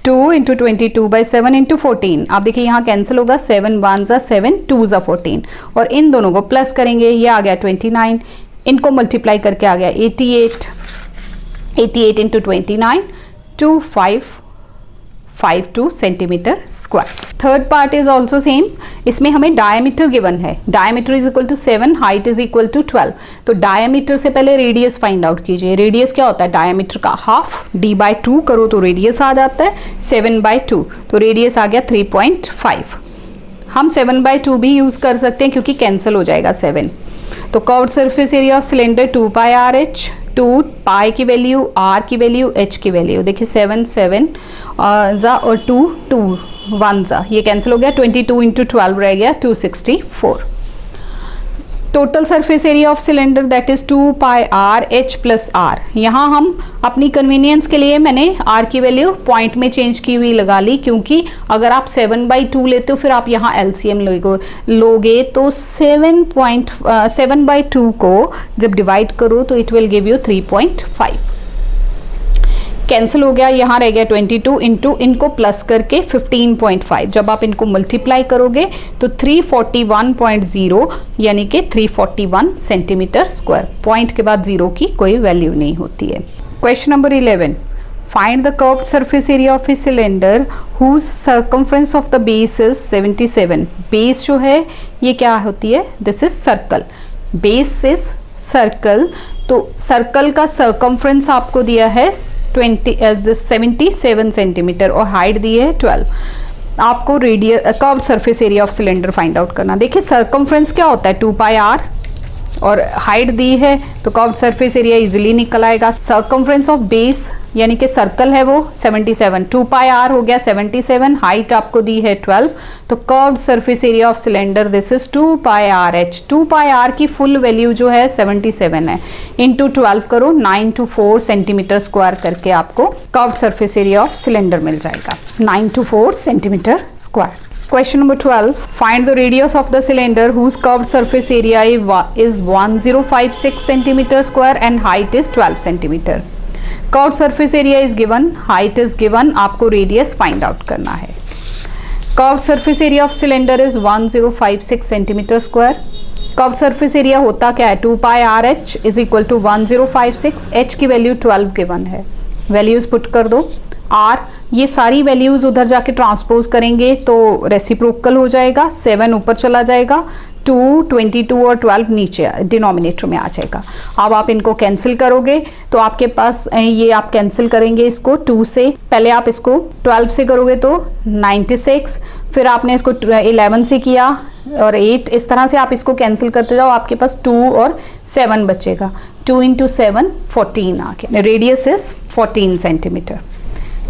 2 × 22/7 × 14। आप देखिए यहाँ कैंसिल होगा, 7 1 ज़ा 7, 2 ज़ा 14, और इन दोनों को प्लस करेंगे, ये आ गया 29, इनको मल्टीप्लाई करके आ गया 88 × 29 2552 centimetre square. Third part is also same, इसमें हमें डायमीटर गिवन है, diameter is equal to 7, height is equal to 12। तो डायमीटर से पहले रेडियस फाइंड आउट कीजिए। रेडियस क्या होता है, डायमीटर का हाफ, d/2 करो तो रेडियस आ जाता है 7/2, तो रेडियस आ गया 3.5। हम 7/2 भी यूज कर सकते हैं क्योंकि कैंसिल हो जाएगा 7। तो curved surface area of cylinder 2 pi R H, 2 pi की वैल्यू, आर की वैल्यू, एच की वैल्यू। देखिए 7 7 ज़ा और 2 2 1 ज़ा, ये कैंसिल हो गया, 22 × 12 रह गया 264। Total surface area of cylinder that is 2 pi R H plus R. यहाँ हम अपनी कन्वीनियंस के लिए मैंने आर की वैल्यू पॉइंट में चेंज की हुई लगा ली, क्योंकि अगर आप 7/2 लेते हो फिर आप यहाँ एलसीएम लोगे तो 7/2 को जब डिवाइड करो तो it will give you 3.5। Cancel हो गया, यहाँ रह गया 22 इंटू इनको प्लस करके 15.5। जब आप इनको मल्टीप्लाई करोगे तो 341.0 यानी कि 341 सेंटीमीटर स्क्वायर। पॉइंट के बाद जीरो की कोई वैल्यू नहीं होती है। Question number 11, find the curved surface area of a cylinder whose circumference of the base is 77। Base जो है ये क्या होती है, this is circle, base is circle. तो सर्कल का सर्कमफ्रेंस आपको दिया है 77 सेंटीमीटर और हाइट दी है 12। आपको radius curved surface area of cylinder find out करना। देखिए सर्कमफ्रेंस क्या होता है 2 पाई आर और हाइट दी है तो कर्व्ड सरफेस एरिया इजीली निकल आएगा। सर्कमफ्रेंस ऑफ बेस यानी कि सर्कल है वो 77, 2 पाई आर हो गया 77, हाइट आपको दी है 12, तो curved surface area of cylinder this is 2 pi R H. 2 pi R की फुल वैल्यू जो है 77 है, इंटू 12 करो 924 सेंटीमीटर स्क्वायर करके आपको curved surface area of cylinder मिल जाएगा 924 centimetre square. Question number 12, find the radius of the cylinder whose curved surface area is 1056 centimeter square and height is 12 centimeter. Curved surface area is given, height is given, आपको radius find out करना है। Curved surface area of cylinder is 1056 centimeter square. Curved surface area होता क्या है, 2 pi RH is equal to 1056, H की value 12 given है, values put कर दो, आर, ये सारी वैल्यूज़ उधर जाके ट्रांसपोज करेंगे तो रेसिप्रोकल हो जाएगा, 7 ऊपर चला जाएगा, 2, 22 और 12 नीचे डिनोमिनेटर में आ जाएगा। अब आप इनको कैंसिल करोगे तो आपके पास ये आप कैंसिल करेंगे इसको 2 से, पहले आप इसको 12 से करोगे तो 96, फिर आपने इसको 11 से किया और 8, इस तरह से आप इसको कैंसिल करते जाओ, आपके पास 2 और 7 बचेगा। 2 × 7 14 आ गया। Radius is 14 centimetre.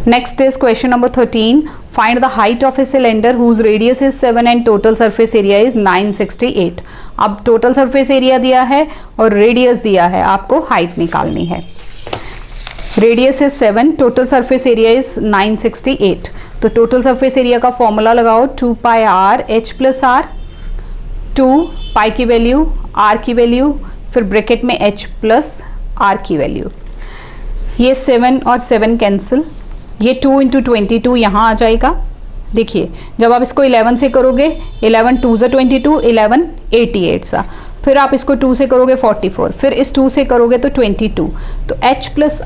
Next is question number 13. Find the height of a cylinder whose radius is 7 and total surface area is 968. अब total surface area दिया है और radius दिया है, आपको height निकालनी है। Radius is 7, total surface area is 968. तो total surface area का फॉर्मूला लगाओ 2 pi r h plus r, 2 pi की वैल्यू, r की वैल्यू, फिर ब्रैकेट में h plus r की वैल्यू। ये 7 और 7 कैंसिल, ये 2 × 22 यहाँ आ जाएगा। देखिए जब आप इसको 11 से करोगे, 11 2 ज़ा 22, 11 88 सा, फिर आप इसको 2 से करोगे 44, फिर इस 2 से करोगे तो 22, तो h प्लस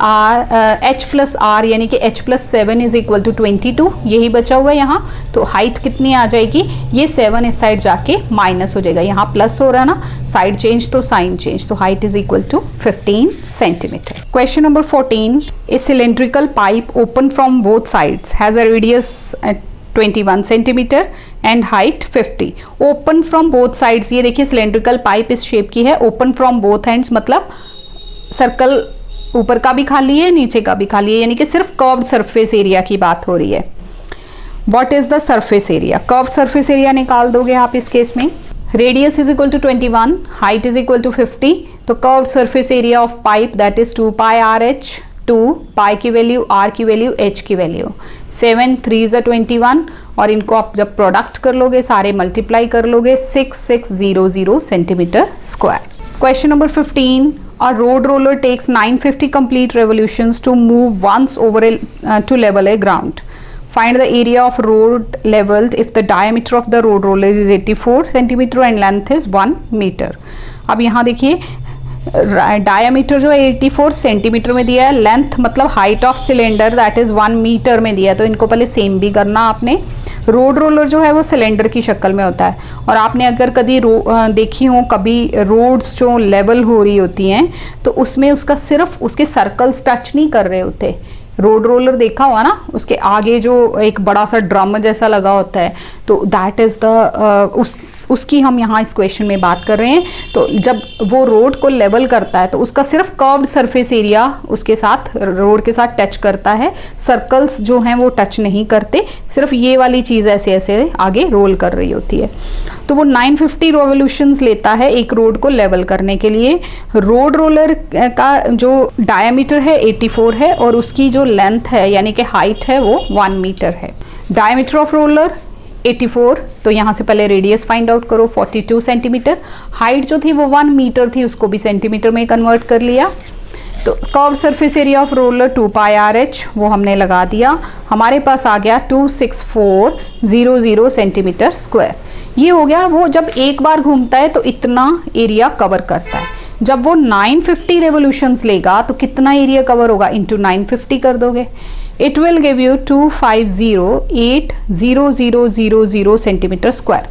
r यानी कि h plus 7 is equal to 22, यही बचा हुआ है यहाँ। तो हाइट कितनी आ जाएगी, ये 7 इस साइड जाके माइनस हो जाएगा, यहाँ प्लस हो रहा है ना, साइड चेंज तो साइन चेंज, तो height is equal to 15 centimetre. Question number 14, a cylindrical pipe open from both sides has a radius 21 centimetre and height 50। Open from both sides, ये देखिए सिलेंड्रिकल पाइप इस shape की है, open from both ends मतलब circle ऊपर का भी खाली है, नीचे का भी खाली है, यानी कि सिर्फ कर्व्ड सरफेस एरिया की बात हो रही है। What is the surface area, curved surface area निकाल दोगे आप इस केस में। Radius is equal to 21, height is equal to 50, तो curved surface area of pipe that is 2 pi r h, 2 pi की वैल्यू, r की वैल्यू, h की value, 7 3 ज़ा 21 और इनको आप जब प्रोडक्ट कर लोगे, सारे मल्टीप्लाई कर लोगे, 6600 centimetre square. Question number 15, a road roller takes 950 complete revolutions to move once over to level a ground. Find the area of road leveled if the diameter of the road roller is 84 centimeter and length is 1 meter. अब यहाँ देखिए diameter जो है 84 centimetre में दिया है, length मतलब height of cylinder that is 1 metre में दिया है, तो इनको पहले सेम भी करना आपने। रोड रोलर जो है वो सिलेंडर की शक्ल में होता है, और आपने अगर कभी देखी हो कभी रोड्स जो लेवल हो रही होती हैं तो उसमें उसका सिर्फ उसके सर्कल्स टच नहीं कर रहे होते। रोड रोलर देखा हुआ ना, उसके आगे जो एक बड़ा सा ड्रम जैसा लगा होता है, तो दैट इज़ द उसकी हम यहाँ इस क्वेश्चन में बात कर रहे हैं। तो जब वो रोड को लेवल करता है तो उसका सिर्फ कर्व्ड सरफेस एरिया उसके साथ रोड के साथ टच करता है, सर्कल्स जो हैं वो टच नहीं करते, सिर्फ ये वाली चीज़ ऐसे ऐसे आगे रोल कर रही होती है। तो वो 950 रेवोल्यूशंस लेता है एक रोड को लेवल करने के लिए। रोड रोलर का जो डायमीटर है 84 है और उसकी जो लेंथ है यानी कि हाइट है वो 1 मीटर है। डायमीटर ऑफ रोलर 84, तो यहाँ से पहले रेडियस फाइंड आउट करो 42 सेंटीमीटर, हाइट जो थी वो 1 मीटर थी, उसको भी सेंटीमीटर में कन्वर्ट कर लिया। तो curve surface area of roller 2 pi r h वो हमने लगा दिया, हमारे पास आ गया 26400 सेंटीमीटर स्क्वायर। ये हो गया, वो जब एक बार घूमता है तो इतना एरिया कवर करता है। जब वो 950 रेवोल्यूशंस लेगा तो कितना एरिया कवर होगा, इंटू 950 कर दोगे, it will give you 2508000 centimetre square.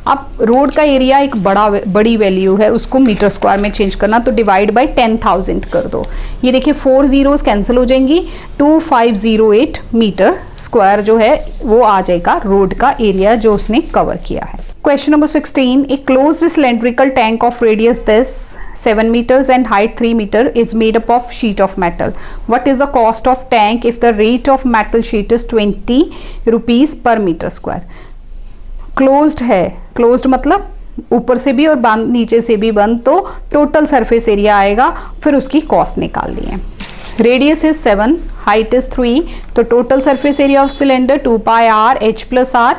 अब रोड का एरिया एक बड़ी वैल्यू है, उसको मीटर स्क्वायर में चेंज करना, तो डिवाइड बाय 10,000 कर दो। ये देखिए 4 zeros कैंसिल हो जाएंगी, 2508 मीटर स्क्वायर जो है वो आ जाएगा रोड का एरिया जो उसने कवर किया है। Question number 16, a closed cylindrical tank of radius this 7 meters and height 3 meter is made up of sheet of metal. What is the cost of tank if the rate of metal sheet is 20 rupees per meter square? Closed है, closed मतलब ऊपर से भी और बंद, नीचे से भी बंद, तो टोटल सरफेस एरिया आएगा, फिर उसकी कॉस्ट निकालनी है। रेडियस इज 7, हाइट इज 3, तो total surface area of cylinder 2 pi r h plus r,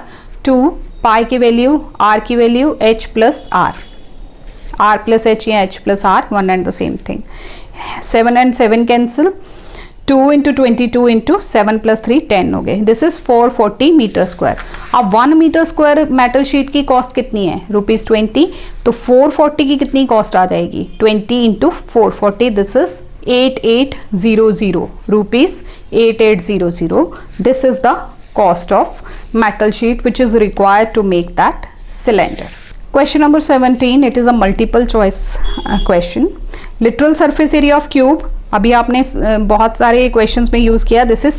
2 pi की वैल्यू, r की value, h plus r, r plus h या h plus r, one and the same thing. 7 and 7 cancel, 2 × 22 × 7 + 3 10 हो गए। This is 440 metre square. अब 1 metre square metal sheet की cost कितनी है, ₹20, तो 440 की कितनी कॉस्ट आ जाएगी, 20 × 440, this is 8800 rupees 8800. This is the cost of metal sheet which is required to make that cylinder. Question number 17, it is a multiple choice question. Literal surface area of cube, अभी आपने बहुत सारे questions में use किया. This is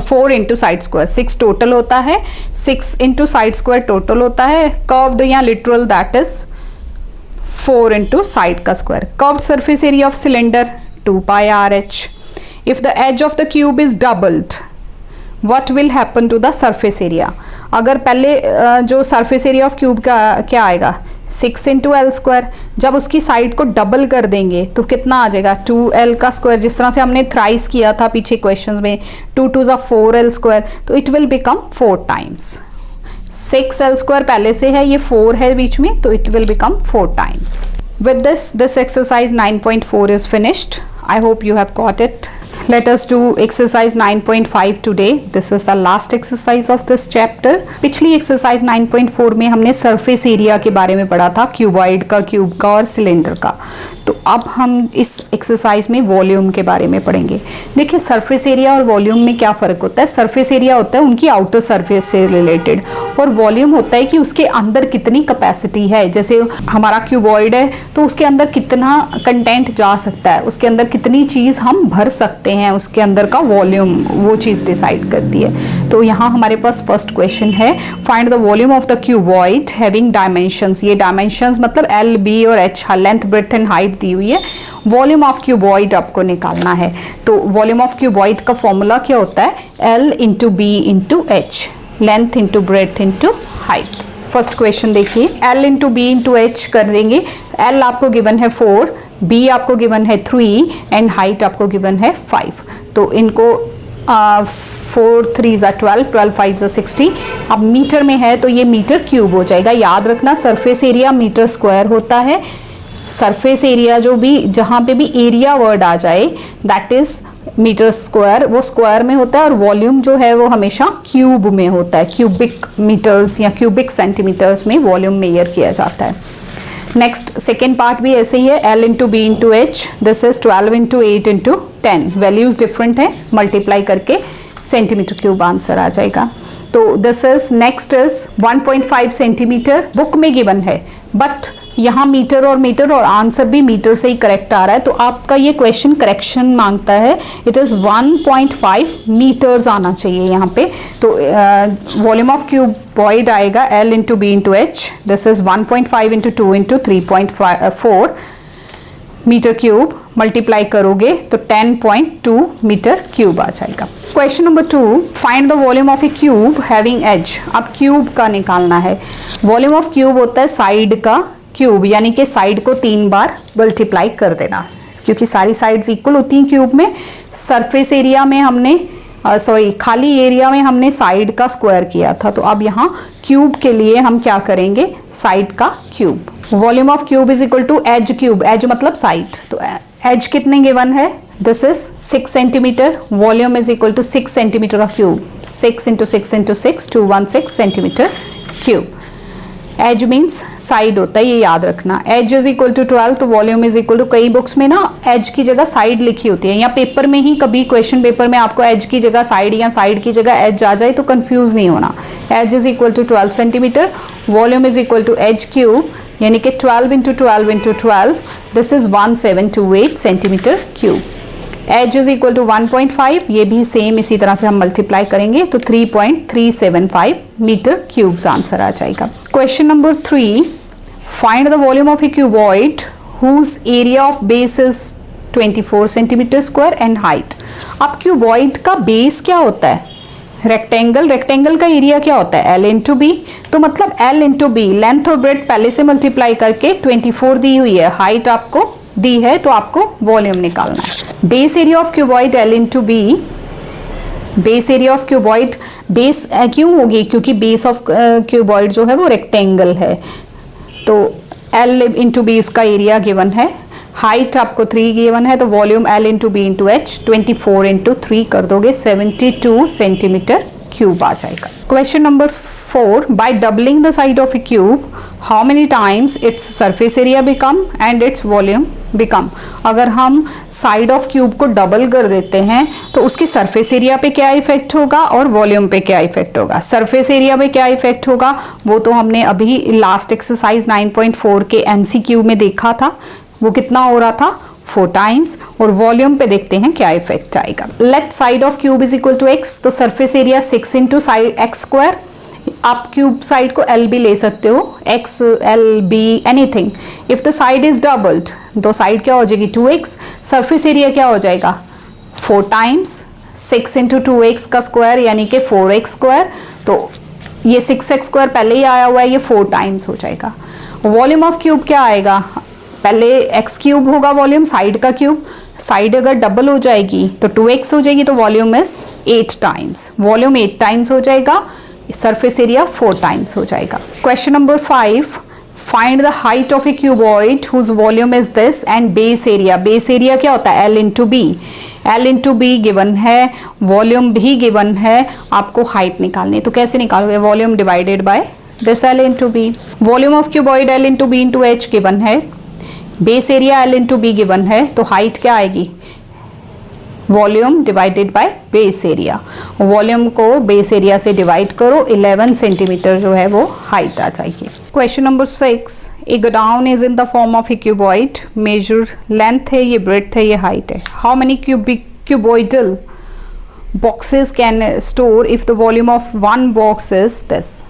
4 into side square, 6 total होता है, 6 into side square total होता है. कर्व्ड या literal that is 4 into side का square. Curved surface area of cylinder 2 pi RH. If the edge of the cube is doubled, what will happen to the surface area. अगर पहले जो surface area of cube का क्या आएगा 6 into L square, जब उसकी side को double कर देंगे तो कितना आ जाएगा 2l का स्क्वायर, जिस तरह से हमने थ्राइस किया था पीछे क्वेश्चन में 2 2 ज़ा 4l स्क्वायर, तो it will become 4 times. 6l square पहले से है, ये 4 है बीच में, तो it will become 4 times. With this exercise 9.4 is finished. I hope you have got it. Let us do exercise 9.5 today. This is the last exercise of this chapter. पिछली exercise 9.4 में हमने surface area के बारे में पढ़ा था, cuboid का, cube का और सिलेंडर का. तो अब हम इस exercise में वॉल्यूम के बारे में पढ़ेंगे. देखिए surface area और वॉल्यूम में क्या फ़र्क होता है. surface area होता है उनकी outer surface से related, और वॉल्यूम होता है कि उसके अंदर कितनी कैपेसिटी है. जैसे हमारा क्यूबॉइड है तो उसके अंदर कितना कंटेंट जा सकता है, उसके अंदर कितनी चीज़ हम भर सकते हैं, उसके अंदर का वॉल्यूम वो चीज़ डिसाइड करती है. तो यहाँ हमारे पास फर्स्ट क्वेश्चन है, find the volume of the cuboid having dimensions. ये डायमेंशंस मतलब L, B और H, length, breadth and height दी हुई है. वॉल्यूम ऑफ क्यूबॉइड आपको निकालना है. तो वॉल्यूम ऑफ क्यूबॉइड का फॉर्मूला क्या होता है, L into B into H, length into breadth into height. First question देखिए, L into B into H कर देंगे. L आपको गिवन है 4, B आपको गिवन है 3 एंड हाइट आपको गिवन है 5. तो इनको 4 3 ज़ा 12, 12 5 ज़ा 60. अब मीटर में है तो ये मीटर क्यूब हो जाएगा. याद रखना सरफेस एरिया मीटर स्क्वायर होता है. सरफेस एरिया जो भी, जहाँ पे भी एरिया वर्ड आ जाए दैट इज मीटर स्क्वायर, वो स्क्वायर में होता है. और वॉल्यूम जो है वो हमेशा क्यूब में होता है. क्यूबिक मीटर्स या क्यूबिक सेंटीमीटर्स में वॉल्यूम मेजर किया जाता है. नेक्स्ट सेकेंड पार्ट भी ऐसे ही है, L into B into H. This is 12 into 8 into 10. Values different है, मल्टीप्लाई करके सेंटीमीटर क्यूब आंसर आ जाएगा. तो this is next is 1.5 centimetre book में गिवन है, बट यहाँ मीटर और आंसर भी मीटर से ही करेक्ट आ रहा है. तो आपका ये क्वेश्चन करेक्शन मांगता है, इट इज़ 1.5 मीटर्स आना चाहिए यहाँ पे. तो वॉल्यूम ऑफ क्यूबॉइड आएगा L into B into H. This is 1.5 into 2 into 3.4 metre cube. Multiply करोगे तो 10.2 मीटर क्यूब आ जाएगा. Question number 2, find the volume of a cube having edge. अब क्यूब का निकालना है. वॉल्यूम ऑफ क्यूब होता है साइड का क्यूब, यानी कि साइड को 3 बार मल्टीप्लाई कर देना, क्योंकि सारी साइड्स इक्वल होती हैं क्यूब में. सरफेस एरिया में हमने खाली एरिया में हमने साइड का स्क्वायर किया था. तो अब यहाँ क्यूब के लिए हम क्या करेंगे, साइड का cube. Volume of cube is equal to edge cube. Edge मतलब साइड. तो एज कितने गिवन है, this is 6 centimetre. Volume is equal to 6 centimetre का cube. 6 into 6 into 6 216 centimetre cube. Edge means side होता है, ये याद रखना. Edge is equal to 12. तो वॉल्यूम इज इक्वल टू, कई बुक्स में ना एज की जगह साइड लिखी होती है, या पेपर में ही कभी क्वेश्चन पेपर में आपको एज की जगह साइड या साइड की जगह एज आ जाए तो कंफ्यूज नहीं होना. Edge is equal to 12 centimetre. Volume is equal to edge cube, यानी कि 12 into 12 into 12. This is 1728 centimetre cube. Edge is equal to 1.5, ये भी सेम इसी तरह से हम मल्टीप्लाई करेंगे तो 3.375 मीटर क्यूब्स आंसर आ जाएगा. Question number 3, find the volume of a cuboid whose area of base is 24 centimetre square and height. अब क्यूबॉइड का बेस क्या होता है, रेक्टेंगल. रेक्टेंगल का एरिया क्या होता है, L इंटू बी. तो मतलब L इंटू बी, लेंथ और ब्रेड्थ पहले से मल्टीप्लाई करके 24 दी हुई है, हाइट आपको दी है, तो आपको वॉल्यूम निकालना है. Base area of cuboid L into B. Base area of cuboid, base क्यों होगी, क्योंकि बेस ऑफ क्यूबॉइड जो है वो रेक्टेंगल है. तो L इंटू बी उसका एरिया गिवन है. हाइट आपको 3 गिवन है, तो volume L into B into H. 24 into 3 कर दोगे 72 सेंटीमीटर क्यूब आ जाएगा. Question number 4, by doubling the side of a cube how many times its surface area become and its volume become, अगर हम side of cube को double कर देते हैं तो उसकी सरफेस एरिया पे क्या इफेक्ट होगा और वॉल्यूम पे क्या इफेक्ट होगा। सरफेस एरिया पे क्या इफेक्ट होगा वो तो हमने अभी लास्ट एक्सरसाइज 9.4 के MCQ में देखा था, वो कितना हो रहा था 4 टाइम्स। और वॉल्यूम पे देखते हैं क्या इफेक्ट आएगा। Let side of cube is equal to x, तो surface area 6 into side x square, आप क्यूब साइड को L भी ले सकते हो, x L B anything. If the side is doubled तो साइड क्या हो जाएगी 2x, सरफेस एरिया क्या हो जाएगा 4 टाइम्स 6 इंटू 2x का स्क्वायर यानी कि 4x स्क्वायर, तो ये 6x स्क्वायर पहले ही आया हुआ है, ये 4 टाइम्स हो जाएगा। वॉल्यूम ऑफ क्यूब क्या आएगा, पहले x क्यूब होगा वॉल्यूम, साइड का क्यूब, साइड अगर डबल हो जाएगी तो 2x हो जाएगी, तो volume is 8 times, volume 8 times हो जाएगा, सरफेस एरिया 4 टाइम्स हो जाएगा। Question number 5, find the height of a cuboid whose volume is this and base area. Base area क्या होता है L into B, L into B given है, volume भी given है, आपको हाइट निकालनी है। तो कैसे निकालोगे, volume divided by this L into B. Volume of cuboid L into B into H given है, base area L into B given है, तो हाइट क्या आएगी volume divided by base area. Volume को बेस एरिया से divide करो, 11 centimetre जो है वो हाइट आ जाएगी। Question number 6, a godown is in the form of a cuboid, measure length है, ये ब्रेड्थ है, ये हाइट है। How many cuboidal boxes can store if the volume of 1 box is this.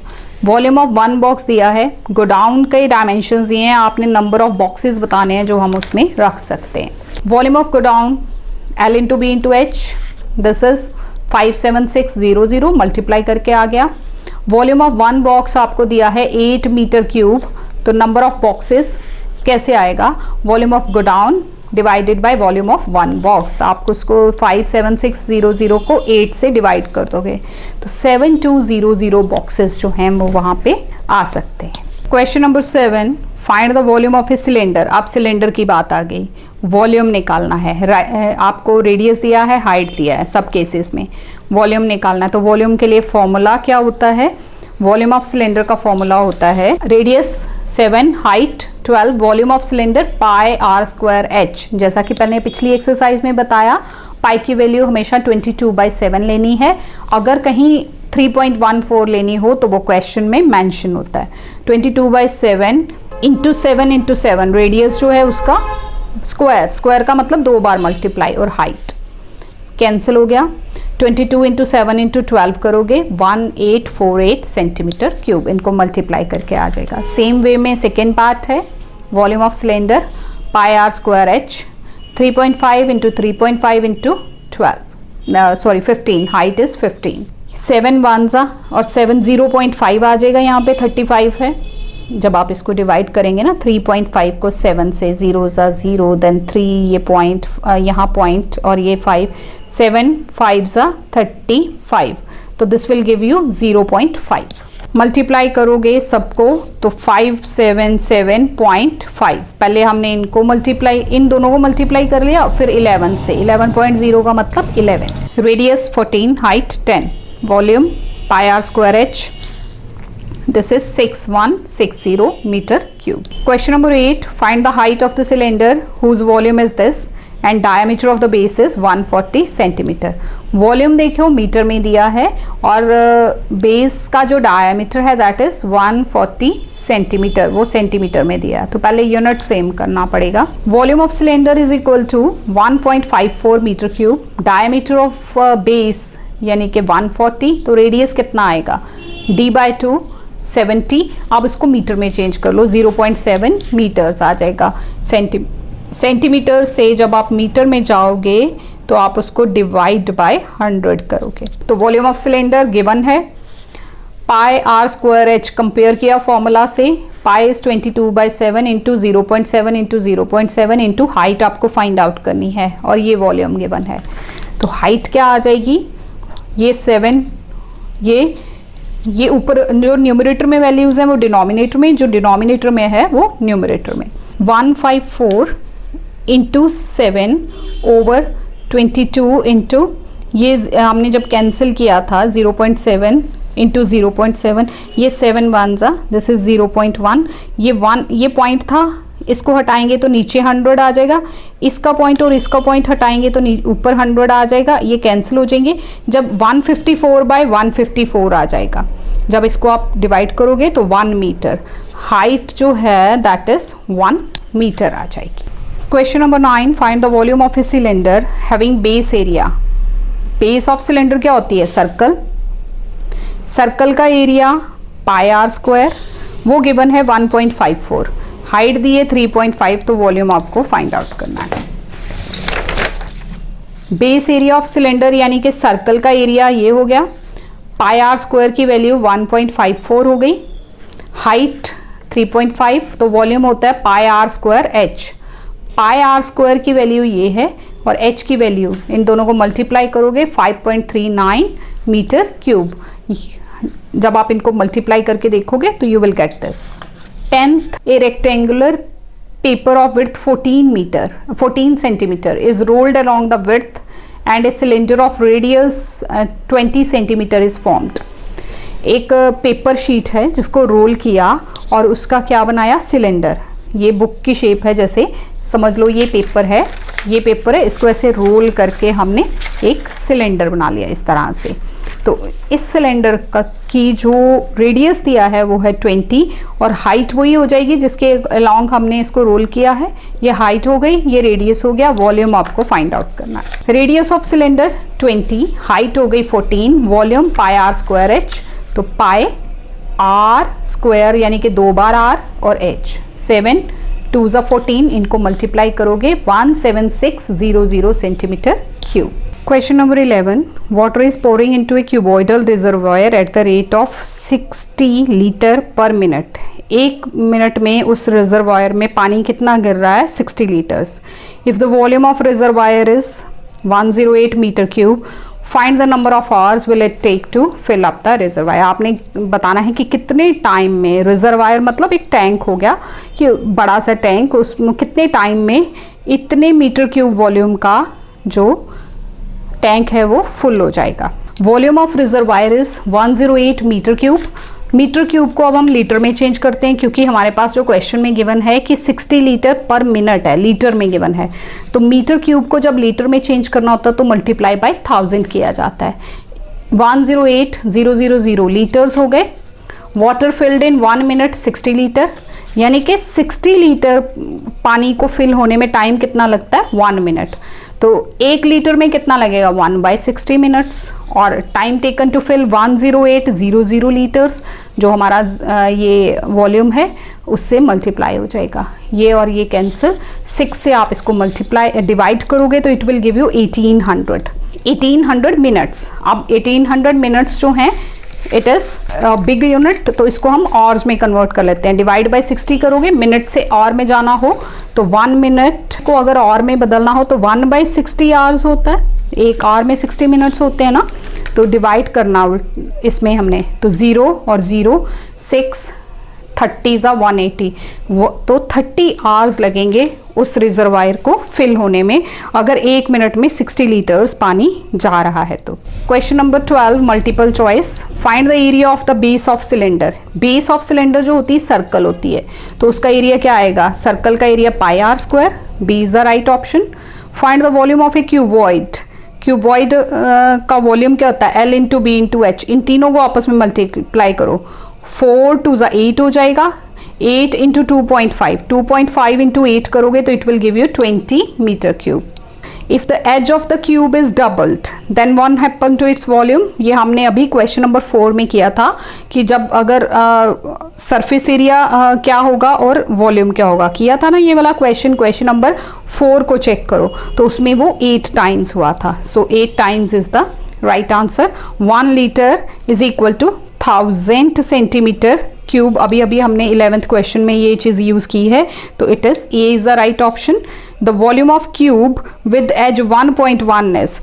Volume of 1 box दिया है, godown के dimensions दिए हैं, आपने नंबर ऑफ बॉक्सेस बताने हैं जो हम उसमें रख सकते हैं। Volume of godown L into B into H, this is 57600 multiply करके आ गया। वॉल्यूम ऑफ 1 बॉक्स आपको दिया है 8 मीटर क्यूब, तो नंबर ऑफ बॉक्सेस कैसे आएगा, volume of godown divided by volume of 1 box. आपको उसको 57600 को 8 से डिवाइड कर दोगे तो 7200 बॉक्सेस जो हैं वो वहाँ पे आ सकते हैं। Question number 7, find the volume of a cylinder. आप सिलेंडर की बात आ गई, वॉल्यूम निकालना है, आपको रेडियस दिया है, हाइट दिया है, सब केसेस में वॉल्यूम निकालना है। तो वॉल्यूम के लिए फॉर्मूला क्या होता है, वॉल्यूम ऑफ सिलेंडर का फॉर्मूला होता है radius 7, height 12, volume of cylinder pi are square H. जैसा कि पहले पिछली एक्सरसाइज में बताया, पाई की वैल्यू हमेशा 22/7 लेनी है, अगर कहीं 3.14 लेनी हो तो वो क्वेश्चन में मेंशन होता है। 22/7 इंटू 7 रेडियस जो है उसका स्क्वायर, स्क्वायर का मतलब 2 बार मल्टीप्लाई, और हाइट कैंसिल हो गया। 22 इंटू 7 इंटू 12 करोगे 1848 सेंटीमीटर क्यूब, इनको मल्टीप्लाई करके आ जाएगा। सेम वे में सेकेंड पार्ट है, volume of cylinder pi are square H, 3.5 into 3.5 into 15, height is 15, 7 1 और 7 0.5 आ जाएगा, यहाँ पे 35 है। जब आप इसको डिवाइड करेंगे ना 3.5 को 7 से, 0 0, देन 3, ये पॉइंट, यहाँ पॉइंट और ये 5, 7 5 35, तो this will give you 0.5। Multiply करोगे सबको तो 577.5, पहले हमने इनको मल्टीप्लाई, इन दोनों को मल्टीप्लाई कर लिया, फिर 11 से, 11.0 का मतलब 11, radius 14, height 10, volume pi are square H, this is 6160 meter cube. Question number 8, find the height of the cylinder whose volume is this and diameter of the base is 140 centimeter. Volume देखो metre में दिया है और base का जो diameter है that is 140 centimetre, वो centimetre में दिया है, तो पहले यूनिट सेम करना पड़ेगा। Volume of cylinder is equal to 1.54 metre cube, diameter of base यानी कि 140, तो रेडियस कितना आएगा d/2 70, आप इसको मीटर में चेंज कर लो, 0.7 मीटर्स आ जाएगा। सेंटीमीटर से जब आप मीटर में जाओगे तो आप उसको डिवाइड बाय 100 करोगे। तो वॉल्यूम ऑफ सिलेंडर गिवन है, पाई आर स्क्वायर एच कंपेयर किया फॉर्मूला से, pi is 22/7 into 0.7 into 0.7 into height आपको फाइंड आउट करनी है, और ये वॉल्यूम गिवन है। तो हाइट क्या आ जाएगी, ये 7, ये ऊपर जो न्यूमरेटर में वैल्यूज हैं वो डिनोमिनेटर में, जो डिनोमिनेटर में है वो न्यूमरेटर में, 154 इंटू 7 ओवर 22 इंटू, ये हमने जब कैंसिल किया था 0.7 इंटू 0.7, ये 7 1 दिस इज 0.1, ये 1, ये पॉइंट था, इसको हटाएंगे तो नीचे 100 आ जाएगा, इसका पॉइंट और इसका पॉइंट हटाएंगे तो ऊपर 100 आ जाएगा, ये कैंसिल हो जाएंगे। जब 154/154 आ जाएगा, जब इसको आप डिवाइड करोगे तो 1 मीटर, हाइट जो है दैट इज 1 मीटर आ जाएगी। Question number 9, find the volume of a cylinder having base area. Base of cylinder क्या होती है? सर्कल। सर्कल का एरिया πr², वो गिवन है 1.54, हाइट दी है 3.5, तो वॉल्यूम आपको फाइंड आउट करना है। बेस एरिया ऑफ सिलेंडर यानी कि सर्कल का एरिया ये हो गया, πr² की वैल्यू 1.54 हो गई, हाइट 3.5, तो वॉल्यूम होता है πr²h। πr² की वैल्यू ये है और h की वैल्यू, इन दोनों को मल्टीप्लाई करोगे 5.39 मीटर क्यूब। जब आप इनको मल्टीप्लाई करके देखोगे तो you will get this. 10th, A rectangular paper of width 14 centimetre is rolled along the width and a cylinder of radius 20 centimetre is formed. एक पेपर शीट है जिसको रोल किया और उसका क्या बनाया? सिलेंडर। ये बुक की शेप है, जैसे समझ लो ये पेपर है, ये पेपर है, इसको ऐसे रोल करके हमने एक सिलेंडर बना लिया इस तरह से। तो इस सिलेंडर का की जो रेडियस दिया है वो है 20 और हाइट वही हो जाएगी जिसके अलोंग हमने इसको रोल किया है। ये हाइट हो गई, ये रेडियस हो गया, वॉल्यूम आपको फाइंड आउट करना है। रेडियस ऑफ सिलेंडर 20, हाइट हो गई 14, वॉल्यूम πr²h, तो πr² यानी कि 2 बार r और h, 7 2 × 14, इनको मल्टीप्लाई करोगे 17600 centimetre cube. Question number 11, water is pouring into a cuboidal reservoir at the rate of 60 litre per minute। 1 minute में उस रिजर्वायर में पानी कितना गिर रहा है? 60 litres. If the volume of reservoir is 108 metre cube, find the number of hours will it take to fill up the reservoir। आपने बताना है कि कितने टाइम में, रिजर्वायर मतलब एक टैंक हो गया कि बड़ा सा टैंक, उसमें कितने टाइम में इतने मीटर क्यूब वॉल्यूम का जो टैंक है वो फुल हो जाएगा। Volume of reservoir is 108 metre cube. Metre cube को अब हम लीटर में चेंज करते हैं क्योंकि हमारे पास जो क्वेश्चन में गिवन है कि 60 लीटर पर मिनट है, लीटर में गिवन है, तो मीटर क्यूब को जब लीटर में चेंज करना होता है तो मल्टीप्लाई बाय 1000 किया जाता है। 108,000 लीटर्स हो गए। Water filled in 1 minute 60 litre, यानी कि 60 लीटर पानी को फिल होने में टाइम कितना लगता है? 1 मिनट। तो 1 लीटर में कितना लगेगा? 1/60 मिनट्स। और time taken to fill 108,000 litres, जो हमारा ये वॉल्यूम है उससे मल्टीप्लाई हो जाएगा। ये और ये कैंसिल, 6 से आप इसको मल्टीप्लाई डिवाइड करोगे तो it will give you 1800 minutes. अब 1800 मिनट्स जो हैं इट इज़ बिग यूनिट, तो इसको हम आवर्स में कन्वर्ट कर लेते हैं। डिवाइड बाय 60 करोगे, मिनट से आवर में जाना हो तो 1 मिनट को अगर आवर में बदलना हो तो 1/60 आवर्स होता है। एक आवर में 60 मिनट्स होते हैं ना, तो डिवाइड करना इसमें हमने, तो 0 और 0 6 30 = 180, तो 30 आवर्स लगेंगे उस रिजर्वायर को फिल होने में अगर 1 मिनट में 60 लीटर्स पानी जा रहा है तो। Question number 12, multiple choice. Find the area of the base of cylinder. Base of cylinder जो होती है सर्कल होती है, तो उसका एरिया क्या आएगा? सर्कल का area πr², B is the right option. Find the volume of a cuboid. Cuboid का वॉल्यूम क्या होता है? L × B × H। इन तीनों को आपस में मल्टीप्लाई करो, 4 2 = 8 हो जाएगा, 8 × 2.5, 2.5 × 8 करोगे तो it will give you 20 metre cube. If the edge of the cube is doubled then one happen to its volume. ये हमने अभी क्वेश्चन नंबर 4 में किया था कि जब अगर सरफेस एरिया क्या होगा और वॉल्यूम क्या होगा, किया था ना ये वाला क्वेश्चन नंबर 4 को चेक करो तो उसमें वो 8 टाइम्स हुआ था। So 8 times is the right answer. 1 litre is equal to 1000 centimetre cube. अभी अभी हमने 11th क्वेश्चन में ये चीज़ यूज़ की है, तो it is A is the right option. The volume of cube with edge 1.1 is,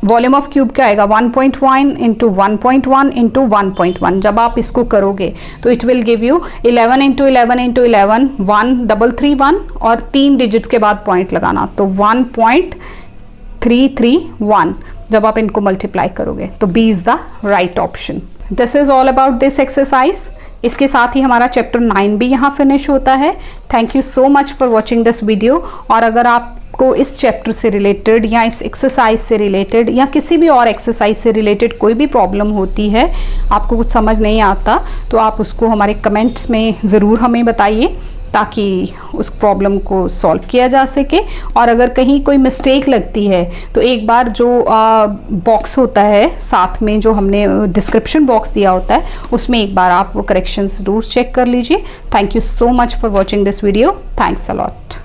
volume of cube क्या आएगा? 1.1 × 1.1 × 1.1। जब आप इसको करोगे तो इट विल गिव यू 11 × 11 × 11 1331 और 3 डिजिट्स के बाद पॉइंट लगाना, तो 1.331 जब आप इनको मल्टीप्लाई करोगे, तो B is the right option. This is all about this exercise. इसके साथ ही हमारा चैप्टर 9 भी यहाँ फिनिश होता है। Thank you so much for watching this video. और अगर आपको इस चैप्टर से रिलेटेड या इस एक्सरसाइज से रिलेटेड या किसी भी और एक्सरसाइज से रिलेटेड कोई भी प्रॉब्लम होती है, आपको कुछ समझ नहीं आता, तो आप उसको हमारे कमेंट्स में ज़रूर हमें बताइए ताकि उस प्रॉब्लम को सॉल्व किया जा सके। और अगर कहीं कोई मिस्टेक लगती है तो एक बार जो बॉक्स होता है साथ में, जो हमने डिस्क्रिप्शन बॉक्स दिया होता है, उसमें एक बार आप वो करेक्शंस ज़रूर चेक कर लीजिए। Thank you so much for watching this video. Thanks a lot.